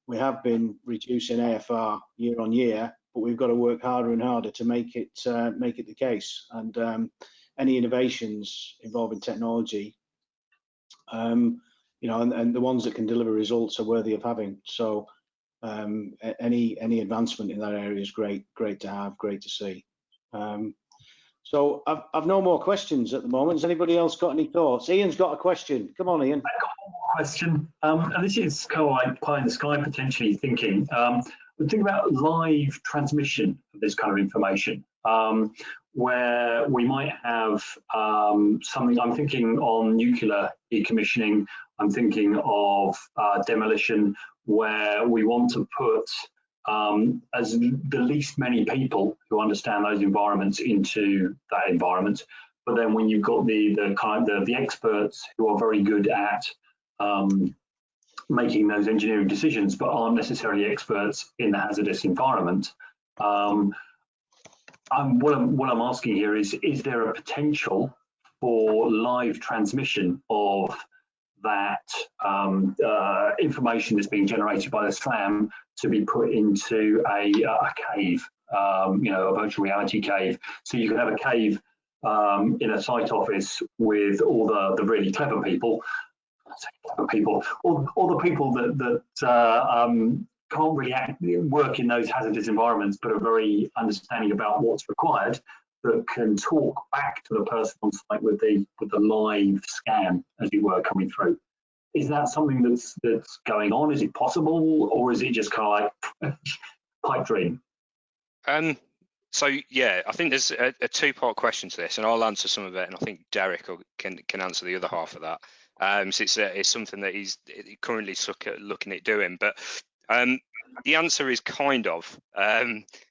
we have been reducing AFR year on year, but we've got to work harder and harder to make it the case. And any innovations involving technology, and the ones that can deliver results are worthy of having. So any advancement in that area is great to have, great to see. So I've no more questions at the moment. Has anybody else got any thoughts? Ian's got a question. Come on, Ian. I've got one more question, and this is kind of like pie in the sky potentially thinking. We think about live transmission of this kind of information, where we might have something. I'm thinking on nuclear decommissioning. I'm thinking of demolition, where we want to put as the least many people who understand those environments into that environment. But then when you've got the experts who are very good at making those engineering decisions, but aren't necessarily experts in the hazardous environment, what I'm asking here is there a potential for live transmission of that information that's being generated by the SLAM to be put into a cave, a virtual reality cave? So you can have a cave in a site office with all the really clever people, all the people that can't really work in those hazardous environments, but are very understanding about what's required, that can talk back to the person on site with the live scan, as it were, coming through. Is that something that's going on? Is it possible, or is it just kind of like pipe dream? So yeah, I think there's a two-part question to this, and I'll answer some of it, and I think Derek can answer the other half of that. So it's something that he's currently looking at doing, but the answer is kind of.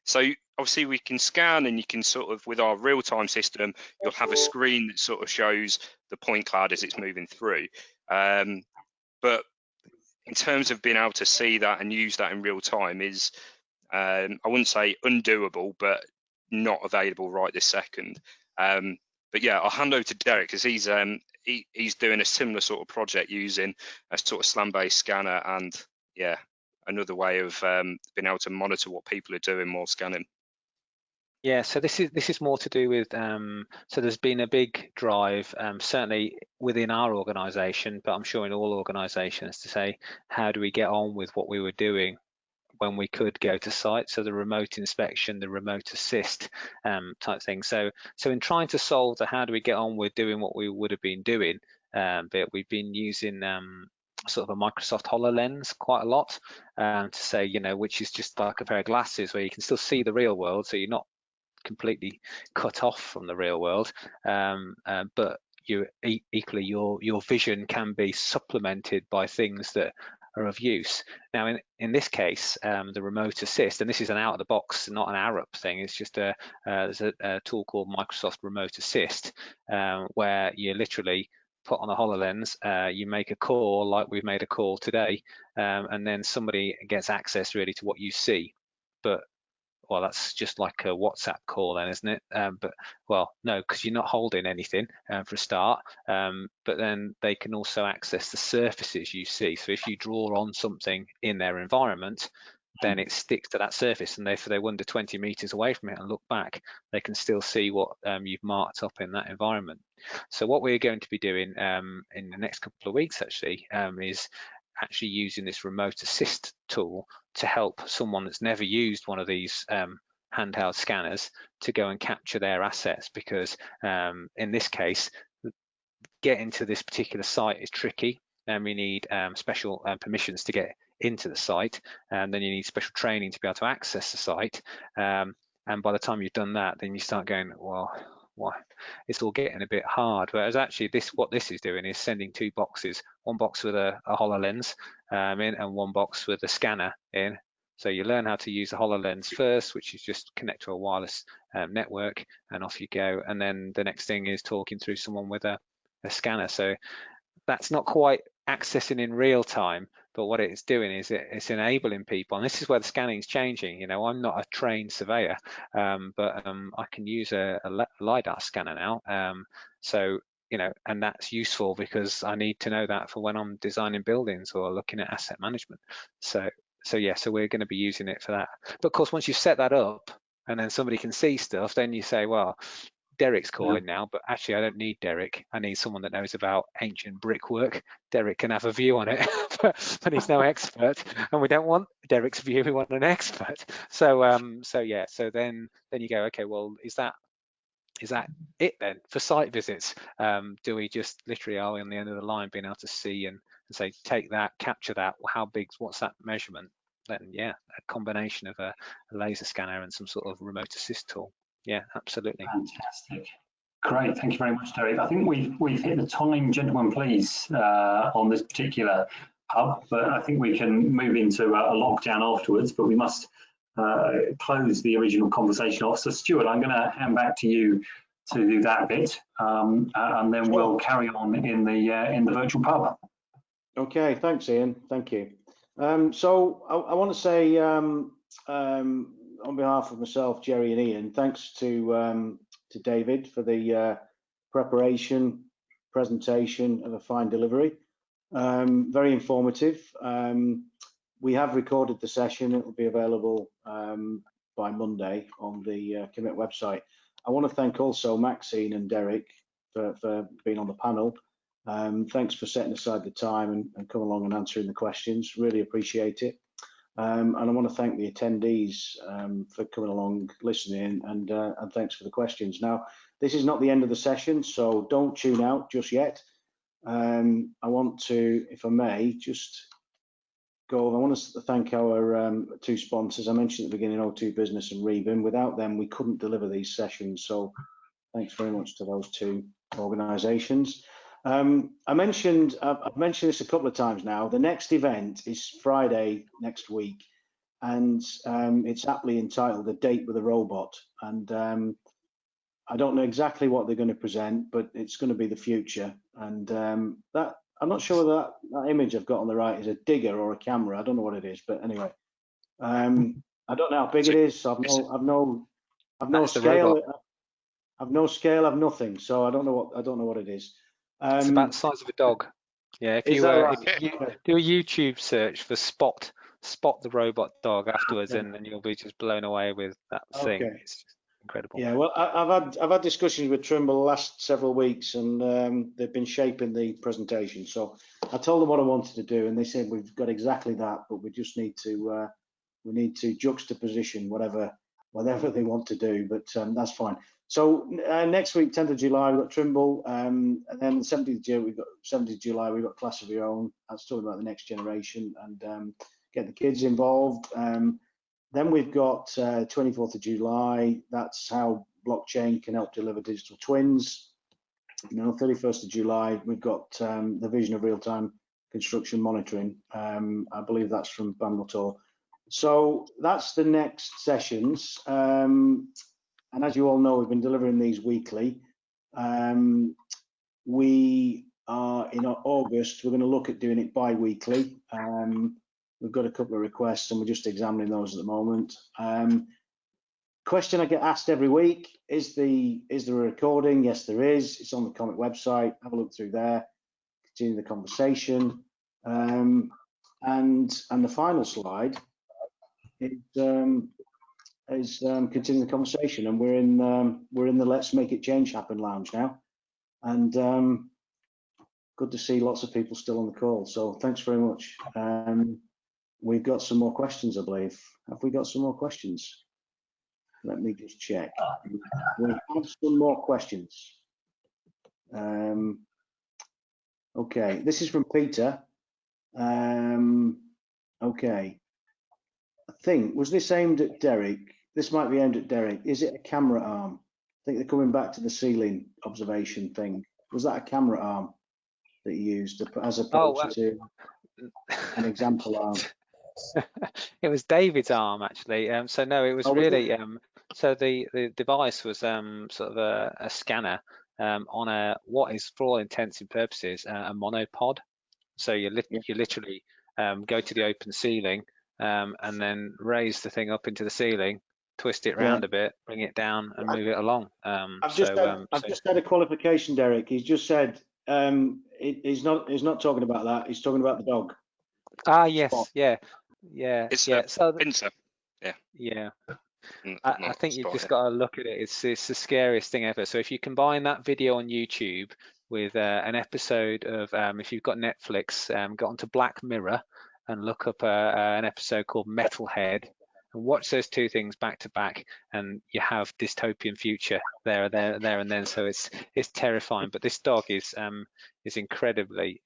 So obviously we can scan, and you can sort of, with our real-time system, you'll have a screen that sort of shows the point cloud as it's moving through. But in terms of being able to see that and use that in real time is, I wouldn't say undoable, but not available right this second. But yeah, I'll hand over to Derek, because he's doing a similar sort of project using a sort of SLAM-based scanner, and another way of being able to monitor what people are doing while scanning. Yeah, so this is more to do with so there's been a big drive, certainly within our organisation, but I'm sure in all organisations, to say how do we get on with what we were doing when we could go to site, so the remote inspection, the remote assist type thing. So in trying to solve the how do we get on with doing what we would have been doing, but we've been using sort of a Microsoft HoloLens quite a lot to say, you know, which is just like a pair of glasses where you can still see the real world, so you're not completely cut off from the real world, but equally your vision can be supplemented by things that are of use. Now in this case, the remote assist, and this is an out of the box, not an Arup thing, it's just there's a tool called Microsoft Remote Assist, where you literally put on a HoloLens, you make a call like we've made a call today, and then somebody gets access really to what you see. But well, that's just like a WhatsApp call then, isn't it? But well, no, because you're not holding anything for a start, but then they can also access the surfaces you see. So if you draw on something in their environment, then it sticks to that surface, and if they wander 20 meters away from it and look back, they can still see what you've marked up in that environment. So what we're going to be doing in the next couple of weeks actually is actually using this remote assist tool to help someone that's never used one of these handheld scanners to go and capture their assets, because in this case, getting to this particular site is tricky, and we need special permissions to get into the site, and then you need special training to be able to access the site, and by the time you've done that, then you start going, well, why it's all getting a bit hard. Whereas actually what this is doing is sending two boxes, one box with a HoloLens in, and one box with a scanner in. So you learn how to use the HoloLens first, which is just connect to a wireless network, and off you go. And then the next thing is talking through someone with a scanner. So that's not quite accessing in real time, but what it's doing is it's enabling people, and this is where the scanning is changing. You know, I'm not a trained surveyor, but I can use a LiDAR scanner now. So, you know, and that's useful because I need to know that for when I'm designing buildings or looking at asset management. So yeah, so we're going to be using it for that. But of course, once you set that up and then somebody can see stuff, then you say, well, Derek's calling now, but actually I don't need Derek. I need someone that knows about ancient brickwork. Derek can have a view on it, but he's no expert, and we don't want Derek's view. We want an expert. So yeah. So then you go, okay, well, is that it then for site visits? Do we just literally are we on the end of the line being able to see and say, take that, capture that? How big? What's that measurement? Then yeah, a combination of a laser scanner and some sort of remote assist tool. Yeah, absolutely. Fantastic. Great, thank you very much, Derek. I think we've hit the time, gentlemen, please, on this particular hub, but I think we can move into a lockdown afterwards, but we must close the original conversation off. So Stuart, I'm going to hand back to you to do that bit, and then we'll carry on in the virtual pub. Okay, thanks, Ian. Thank you. So I want to say on behalf of myself, Jerry and Ian, thanks to David for the preparation, presentation of a fine delivery. Very informative. We have recorded the session. It will be available by Monday on the COMIT website. I want to thank also Maxine and Derek for being on the panel. Thanks for setting aside the time and coming along and answering the questions. Really appreciate it. And I want to thank the attendees for coming along, listening, and thanks for the questions. Now, this is not the end of the session, so don't tune out just yet. I want to, if I may, just go. I want to thank our two sponsors. I mentioned at the beginning, O2 Business and Rebin. Without them, we couldn't deliver these sessions. So thanks very much to those two organisations. I've mentioned this a couple of times now. The next event is Friday next week, and it's aptly entitled "A Date with a Robot." And I don't know exactly what they're going to present, but it's going to be the future. And that I'm not sure that image I've got on the right is a digger or a camera. I don't know what it is, but anyway, I don't know how big it is. So I've no scale. I've no scale. I've nothing. So I don't know what it is. It's about the size of a dog. Yeah, if you do a YouTube search for spot the robot dog afterwards, and then you'll be just blown away with that thing. incredible. Yeah, well, I've had discussions with Trimble the last several weeks, and they've been shaping the presentation. So I told them what I wanted to do, and they said we've got exactly that, but we just need to juxtaposition whatever they want to do. But that's fine. So next week, 10th of July, we've got Trimble, and then 17th of July, we've got Class of Your Own. That's talking about the next generation and get the kids involved. Then we've got 24th of July. That's how blockchain can help deliver digital twins. 31st of July, we've got the vision of real-time construction monitoring. I believe that's from Banmotor. So that's the next sessions. And as you all know, we've been delivering these weekly. We are in August. We're going to look at doing it bi-weekly. We've got a couple of requests and we're just examining those at the moment. Question I get asked every week, is there a recording? Yes, there is. It's on the COMIT website. Have a look through there, continue the conversation. And the final slide is continue the conversation. And we're in the Let's Make It Change Happen lounge now. And good to see lots of people still on the call. So thanks very much. We've got some more questions, I believe. Have we got some more questions? Let me just check. We have some more questions. Okay, this is from Peter. Okay. I think, was this aimed at Derek? This might be aimed at Derek. Is it a camera arm? I think they're coming back to the ceiling observation thing. Was that a camera arm that you used as opposed to an example arm? It was David's arm actually. So no, it was really so the device was sort of a scanner on a what is for all intents and purposes a monopod. So you literally go to the open ceiling and then raise the thing up into the ceiling, twist it around a bit, bring it down, and move it along. I've just had a qualification, Derek. He's just said he's not talking about that. He's talking about the dog. Ah, yes, Spot. yeah. It's So pincer. Yeah. I think you've just got to look at it. It's the scariest thing ever. So if you combine that video on YouTube with an episode of, if you've got Netflix, go onto Black Mirror and look up an episode called Metalhead, and watch those two things back to back, and you have dystopian future there and then. So it's terrifying. But this dog is incredibly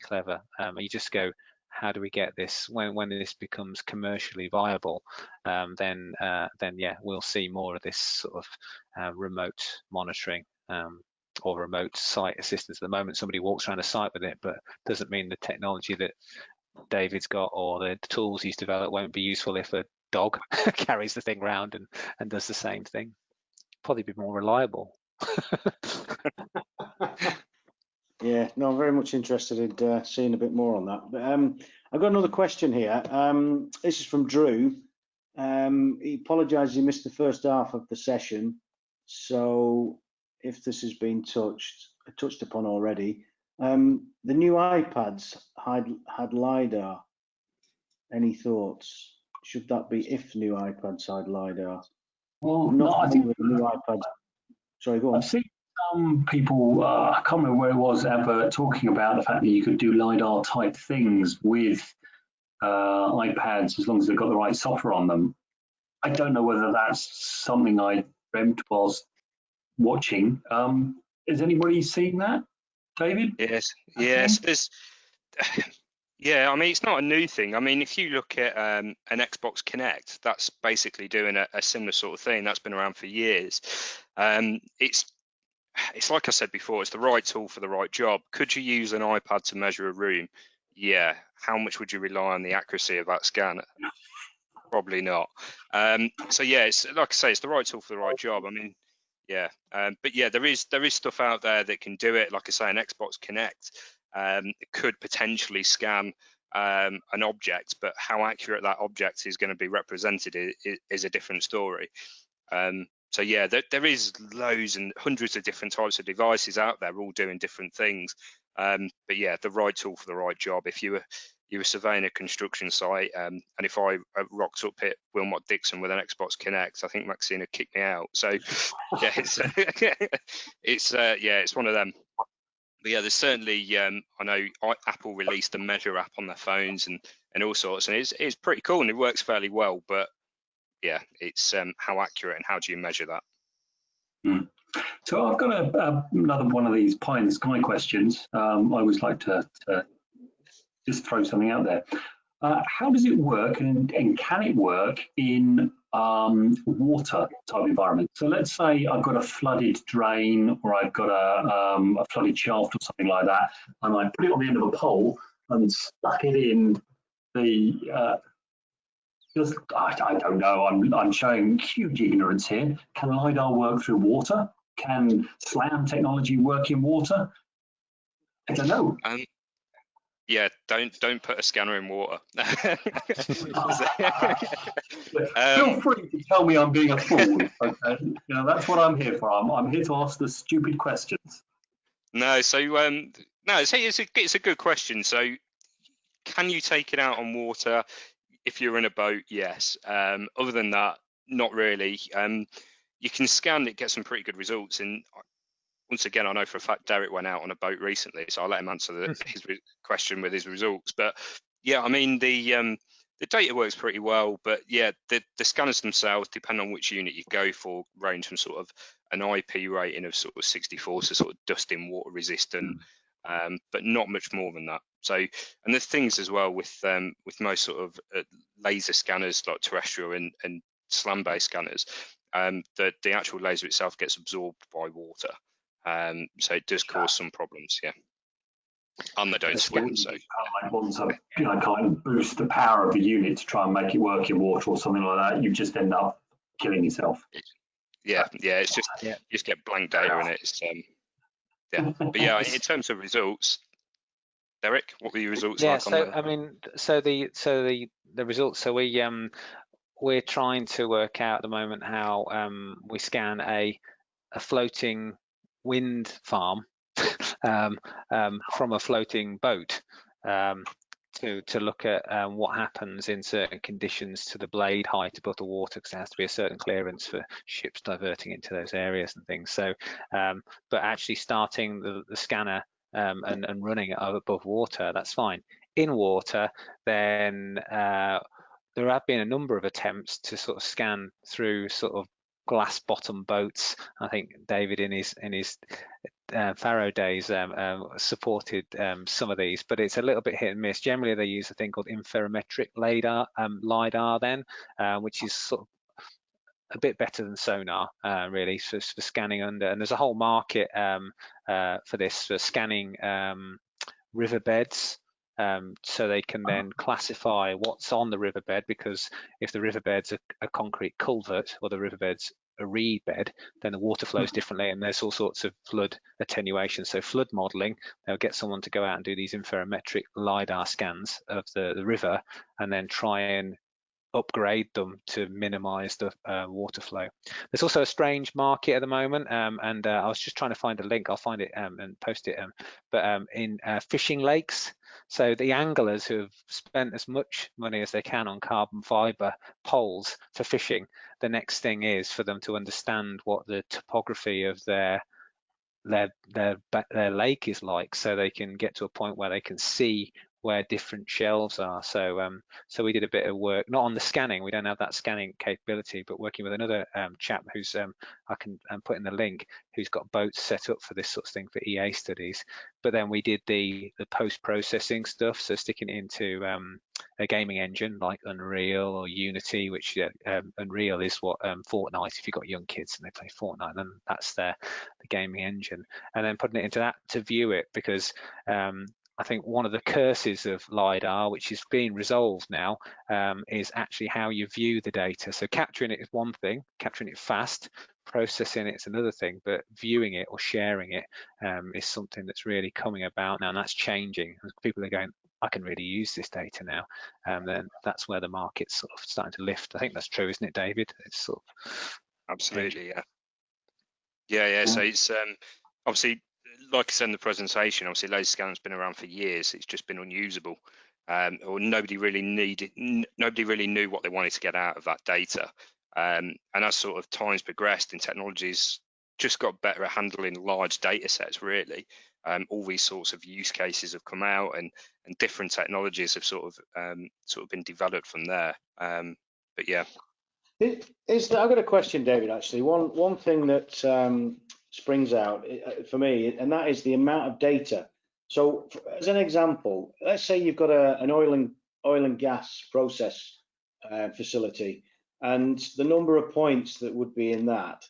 clever. You just go, how do we get this when this becomes commercially viable? Then yeah, we'll see more of this sort of remote monitoring or remote site assistance. At the moment, somebody walks around a site with it, but doesn't mean the technology that David's got or the tools he's developed won't be useful if a dog carries the thing around and does the same thing. Probably be more reliable. Yeah, no, I'm very much interested in seeing a bit more on that. But I've got another question here. This is from Drew. He apologises he missed the first half of the session. So if this has been touched upon already, the new iPads had LiDAR. Any thoughts? Should that be if new iPads had LiDAR? Well, no, I think with the new iPads. Sorry, go on. I've seen some people, I can't remember where it was, advert talking about the fact that you could do LiDAR type things with iPads as long as they've got the right software on them. I don't know whether that's something I dreamt whilst watching. Has anybody seen that, David? Yes. There's, yeah, I mean, it's not a new thing. I mean, if you look at an Xbox Kinect, that's basically doing a similar sort of thing. That's been around for years. It's like I said before, it's the right tool for the right job. Could you use an iPad to measure a room? Yeah. How much would you rely on the accuracy of that scanner? Probably not. So yeah, it's like I say, it's the right tool for the right job. I mean, yeah, but yeah, there is stuff out there that can do it. Like I say, an Xbox Kinect could potentially scan an object, but how accurate that object is going to be represented is a different story. So yeah, there is loads and hundreds of different types of devices out there, all doing different things. But yeah, the right tool for the right job. If you were surveying a construction site, and if I rocked up at Wilmot Dixon with an Xbox Kinect, I think Maxine would kick me out. So yeah, it's one of them. But yeah, there's certainly I know Apple released a Measure app on their phones and all sorts, and it's pretty cool and it works fairly well. But yeah, it's how accurate and how do you measure that? So I've got another one of these pie in the sky questions. I always like to just throw something out there. How does it work, and can it work in water type environment? So let's say I've got a flooded drain, or I've got a flooded shaft or something like that, and I put it on the end of a pole and stuck it in the I don't know. I'm showing huge ignorance here. Can LiDAR work through water? Can SLAM technology work in water? I don't know. Yeah, don't put a scanner in water. Feel free to tell me I'm being a fool. Okay, that's what I'm here for. I'm here to ask the stupid questions. No, so no, it's a good question. So, can you take it out on water if you're in a boat? Yes. Other than that, not really. You can scan it, get some pretty good results, and once again, I know for a fact Derek went out on a boat recently, so I'll let him answer his question with his results. But yeah, I mean the data works pretty well, but yeah, the scanners themselves, depending on which unit you go for, range from sort of an IP rating of sort of 64 to sort of dusting water resistant, but not much more than that. So, and there's things as well with most sort of laser scanners like terrestrial and SLAM-based scanners, that the actual laser itself gets absorbed by water. So it does cause some problems, yeah. And they don't swim, so. I want to kind of boost the power of the unit to try and make it work in water or something like that. You just end up killing yourself. Yeah, it's just you just get blank data in it. It's, yeah, but yeah, in terms of results, Derek, what were your results like on that? I mean, so the results. So we're trying to work out at the moment how we scan a floating wind farm from a floating boat to look at what happens in certain conditions to the blade height above the water, because there has to be a certain clearance for ships diverting into those areas and things. So, but actually starting the scanner and running it above water, that's fine. In water, then there have been a number of attempts to sort of scan through sort of glass bottom boats. I think David in his Faro days supported some of these, but it's a little bit hit and miss. Generally, they use a thing called interferometric LiDAR then, which is sort of a bit better than sonar, really, for scanning under. And there's a whole market for this, for scanning riverbeds. So they can then classify what's on the riverbed, because if the riverbed's a concrete culvert or the riverbed's a reed bed, then the water flows differently, and there's all sorts of flood attenuation. So flood modeling, they'll get someone to go out and do these interferometric LiDAR scans of the river and then try and upgrade them to minimize the water flow. There's also a strange market at the moment, and I was just trying to find a link. I'll find it and post it. But in fishing lakes, so the anglers who have spent as much money as they can on carbon fiber poles for fishing, the next thing is for them to understand what the topography of their lake is like, so they can get to a point where they can see where different shelves are. So so we did a bit of work, not on the scanning, we don't have that scanning capability, but working with another chap who's I can put in the link, who's got boats set up for this sort of thing for EA studies. But then we did the post-processing stuff, so sticking it into a gaming engine like Unreal or Unity, which Unreal is what Fortnite, if you've got young kids and they play Fortnite, then that's the gaming engine, and then putting it into that to view it, because I think one of the curses of LiDAR, which is being resolved now, is actually how you view the data. So capturing it is one thing, capturing it fast, processing it's another thing, but viewing it or sharing it is something that's really coming about now, and that's changing. People are going, I can really use this data now, and then that's where the market's sort of starting to lift. I think that's true, isn't it, David? It's sort of absolutely, yeah. So it's obviously like I said in the presentation, obviously laser scanning's been around for years. It's just been unusable, or nobody really knew what they wanted to get out of that data. And as sort of time's progressed and technology's just got better at handling large data sets, really, all these sorts of use cases have come out, and different technologies have sort of been developed from there. But yeah. I've got a question, David, actually. One thing that springs out for me, and that is the amount of data. So as an example, let's say you've got an oil and gas process facility, and the number of points that would be in that,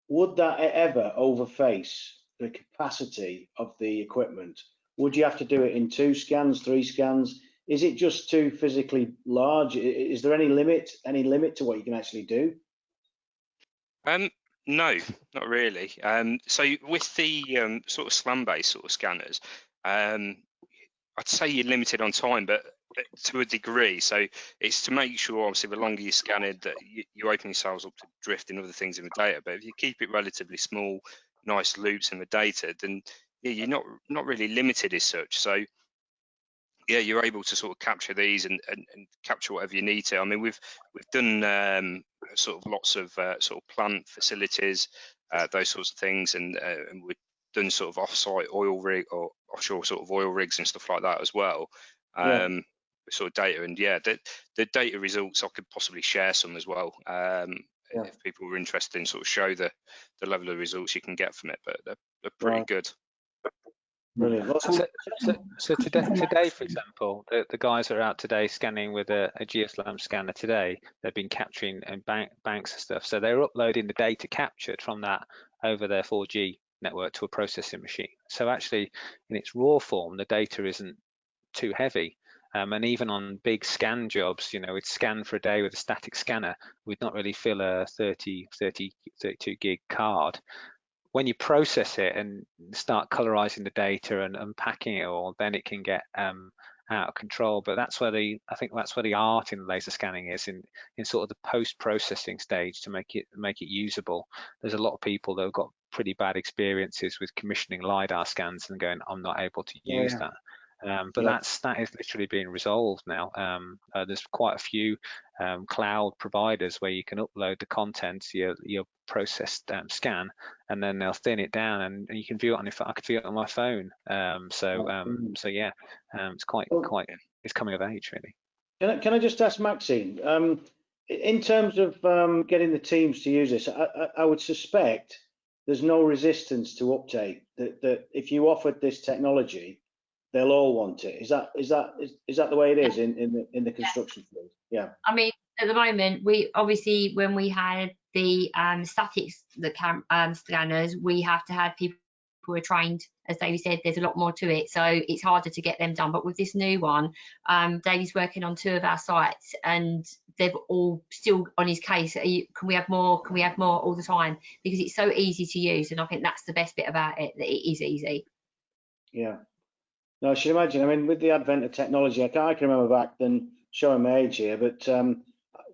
would that ever overface the capacity of the equipment? Would you have to do it in 2 scans, 3 scans? Is it just too physically large? Is there any limit to what you can actually do? No, not really. So with the sort of SLAM-based sort of scanners, I'd say you're limited on time, but to a degree. So it's to make sure, obviously, the longer you scan it, that you open yourselves up to drift and other things in the data. But if you keep it relatively small, nice loops in the data, then yeah, you're not really limited as such. So yeah, you're able to sort of capture these and capture whatever you need to. I mean, we've done sort of lots of sort of plant facilities, those sorts of things, and we've done sort of off-site oil rig or offshore sort of oil rigs and stuff like that as well. Sort of data, and yeah, the data results I could possibly share some as well, if people were interested in sort of show the level of results you can get from it, but they're pretty good. Brilliant. So today, for example, the guys that are out today scanning with a GeoSLAM scanner today, they've been capturing and banks and stuff. So they're uploading the data captured from that over their 4G network to a processing machine. So actually, in its raw form, the data isn't too heavy. And even on big scan jobs, we'd scan for a day with a static scanner. We'd not really fill a 32 gig card. When you process it and start colorizing the data and unpacking it all, then it can get out of control. But I think that's where the art in laser scanning is, in sort of the post-processing stage, to make it usable. There's a lot of people that have got pretty bad experiences with commissioning LiDAR scans and going, I'm not able to use that. But that is literally being resolved now. There's quite a few cloud providers where you can upload the contents, your processed scan, and then they'll thin it down, and you can view it on your phone. I could view it on my phone. So yeah, it's quite it's coming of age, really. Can I just ask Maxine, in terms of getting the teams to use this, I would suspect there's no resistance to uptake. That if you offered this technology, they'll all want it. Is that the way it is in the construction field? Yeah. I mean, at the moment, we obviously, when we had the statics, the scanners, we have to have people who are trained. As David said, there's a lot more to it, so it's harder to get them done. But with this new one, David's working on 2 of our sites, and they've all still on his case. Can we have more? Can we have more all the time? Because it's so easy to use, and I think that's the best bit about it, that it is easy. Yeah. No, I should imagine. I mean, with the advent of technology, I can remember back then, showing my age here, but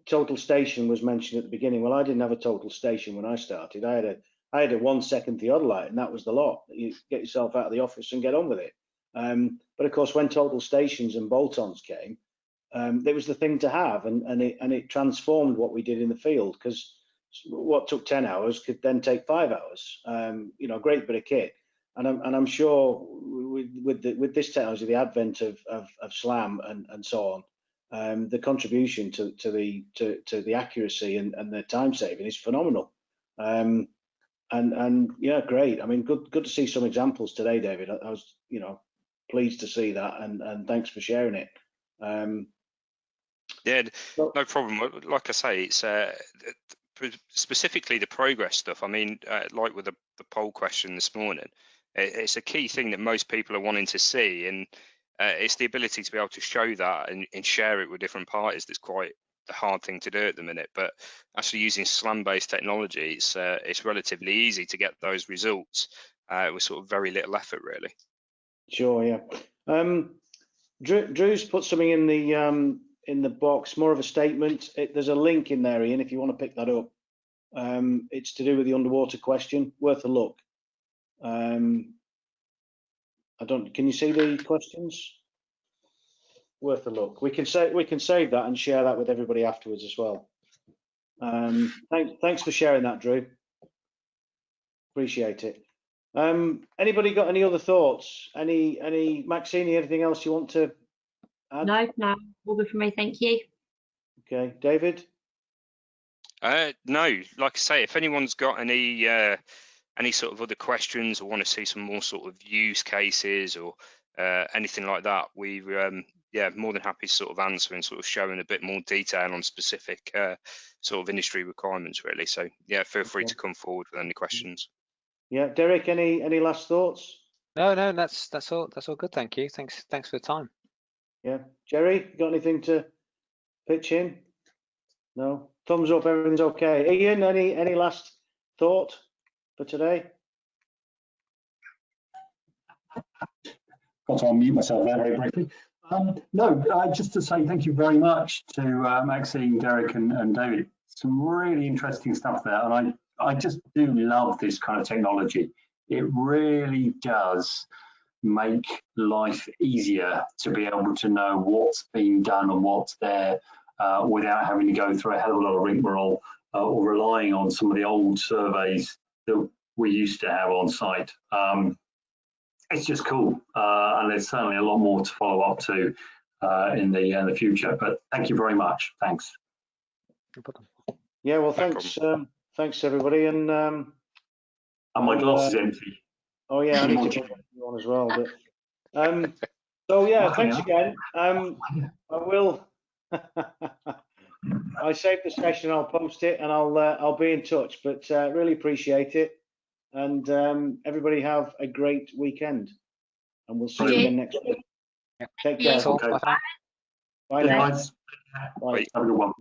total station was mentioned at the beginning. Well, I didn't have a total station when I started. I had a 1-second theodolite, and that was the lot. You get yourself out of the office and get on with it. But of course, when total stations and bolt-ons came, it was the thing to have, and it transformed what we did in the field, because what took 10 hours could then take 5 hours. A great bit of kit. And I'm sure with this technology, the advent of SLAM and so on, the contribution to the accuracy and the time saving is phenomenal. And yeah, great. I mean, good to see some examples today, David. I was pleased to see that, and thanks for sharing it. Yeah, no problem. Like I say, it's specifically the progress stuff. I mean, like with the poll question this morning, it's a key thing that most people are wanting to see, and it's the ability to be able to show that and share it with different parties that's quite the hard thing to do at the minute. But actually using SLAM-based technology, it's relatively easy to get those results with sort of very little effort, really. Sure, yeah. Drew's put something in the box, more of a statement. There's a link in there, Ian, if you want to pick that up. It's to do with the underwater question. Worth a look. I don't. Can you see the questions? Worth a look. We can save that and share that with everybody afterwards as well. Thanks for sharing that, Drew. Appreciate it. Anybody got any other thoughts? Any Maxine, anything else you want to add? No, all good for me, thank you. Okay, David? No, like I say, if anyone's got any sort of other questions or want to see some more sort of use cases or anything like that, we yeah, more than happy to sort of answer and sort of show in a bit more detail on specific sort of industry requirements, really. So yeah, feel free to come forward with any questions. Yeah, Derek, any last thoughts? No, that's all good. Thank you. Thanks for the time. Yeah, Jerry, got anything to pitch in? No, thumbs up. Everything's okay. Ian, any last thought for today? Got to unmute myself there very briefly. No, just to say thank you very much to Maxine, Derek, and David. Some really interesting stuff there, and I just do love this kind of technology. It really does make life easier to be able to know what's being done and what's there without having to go through a hell of a lot of rigmarole or relying on some of the old surveys that we used to have on site. It's just cool, and there's certainly a lot more to follow up to in the future. But thank you very much. Thanks. Yeah, well, thanks everybody, and my glass is empty. Oh yeah, I need to go on as well. But so yeah, thanks again. I will. I saved the session. I'll post it, and I'll be in touch. But really appreciate it, and everybody have a great weekend, and we'll see you again next week. Take care. Okay. Bye now. Bye. Have a good one.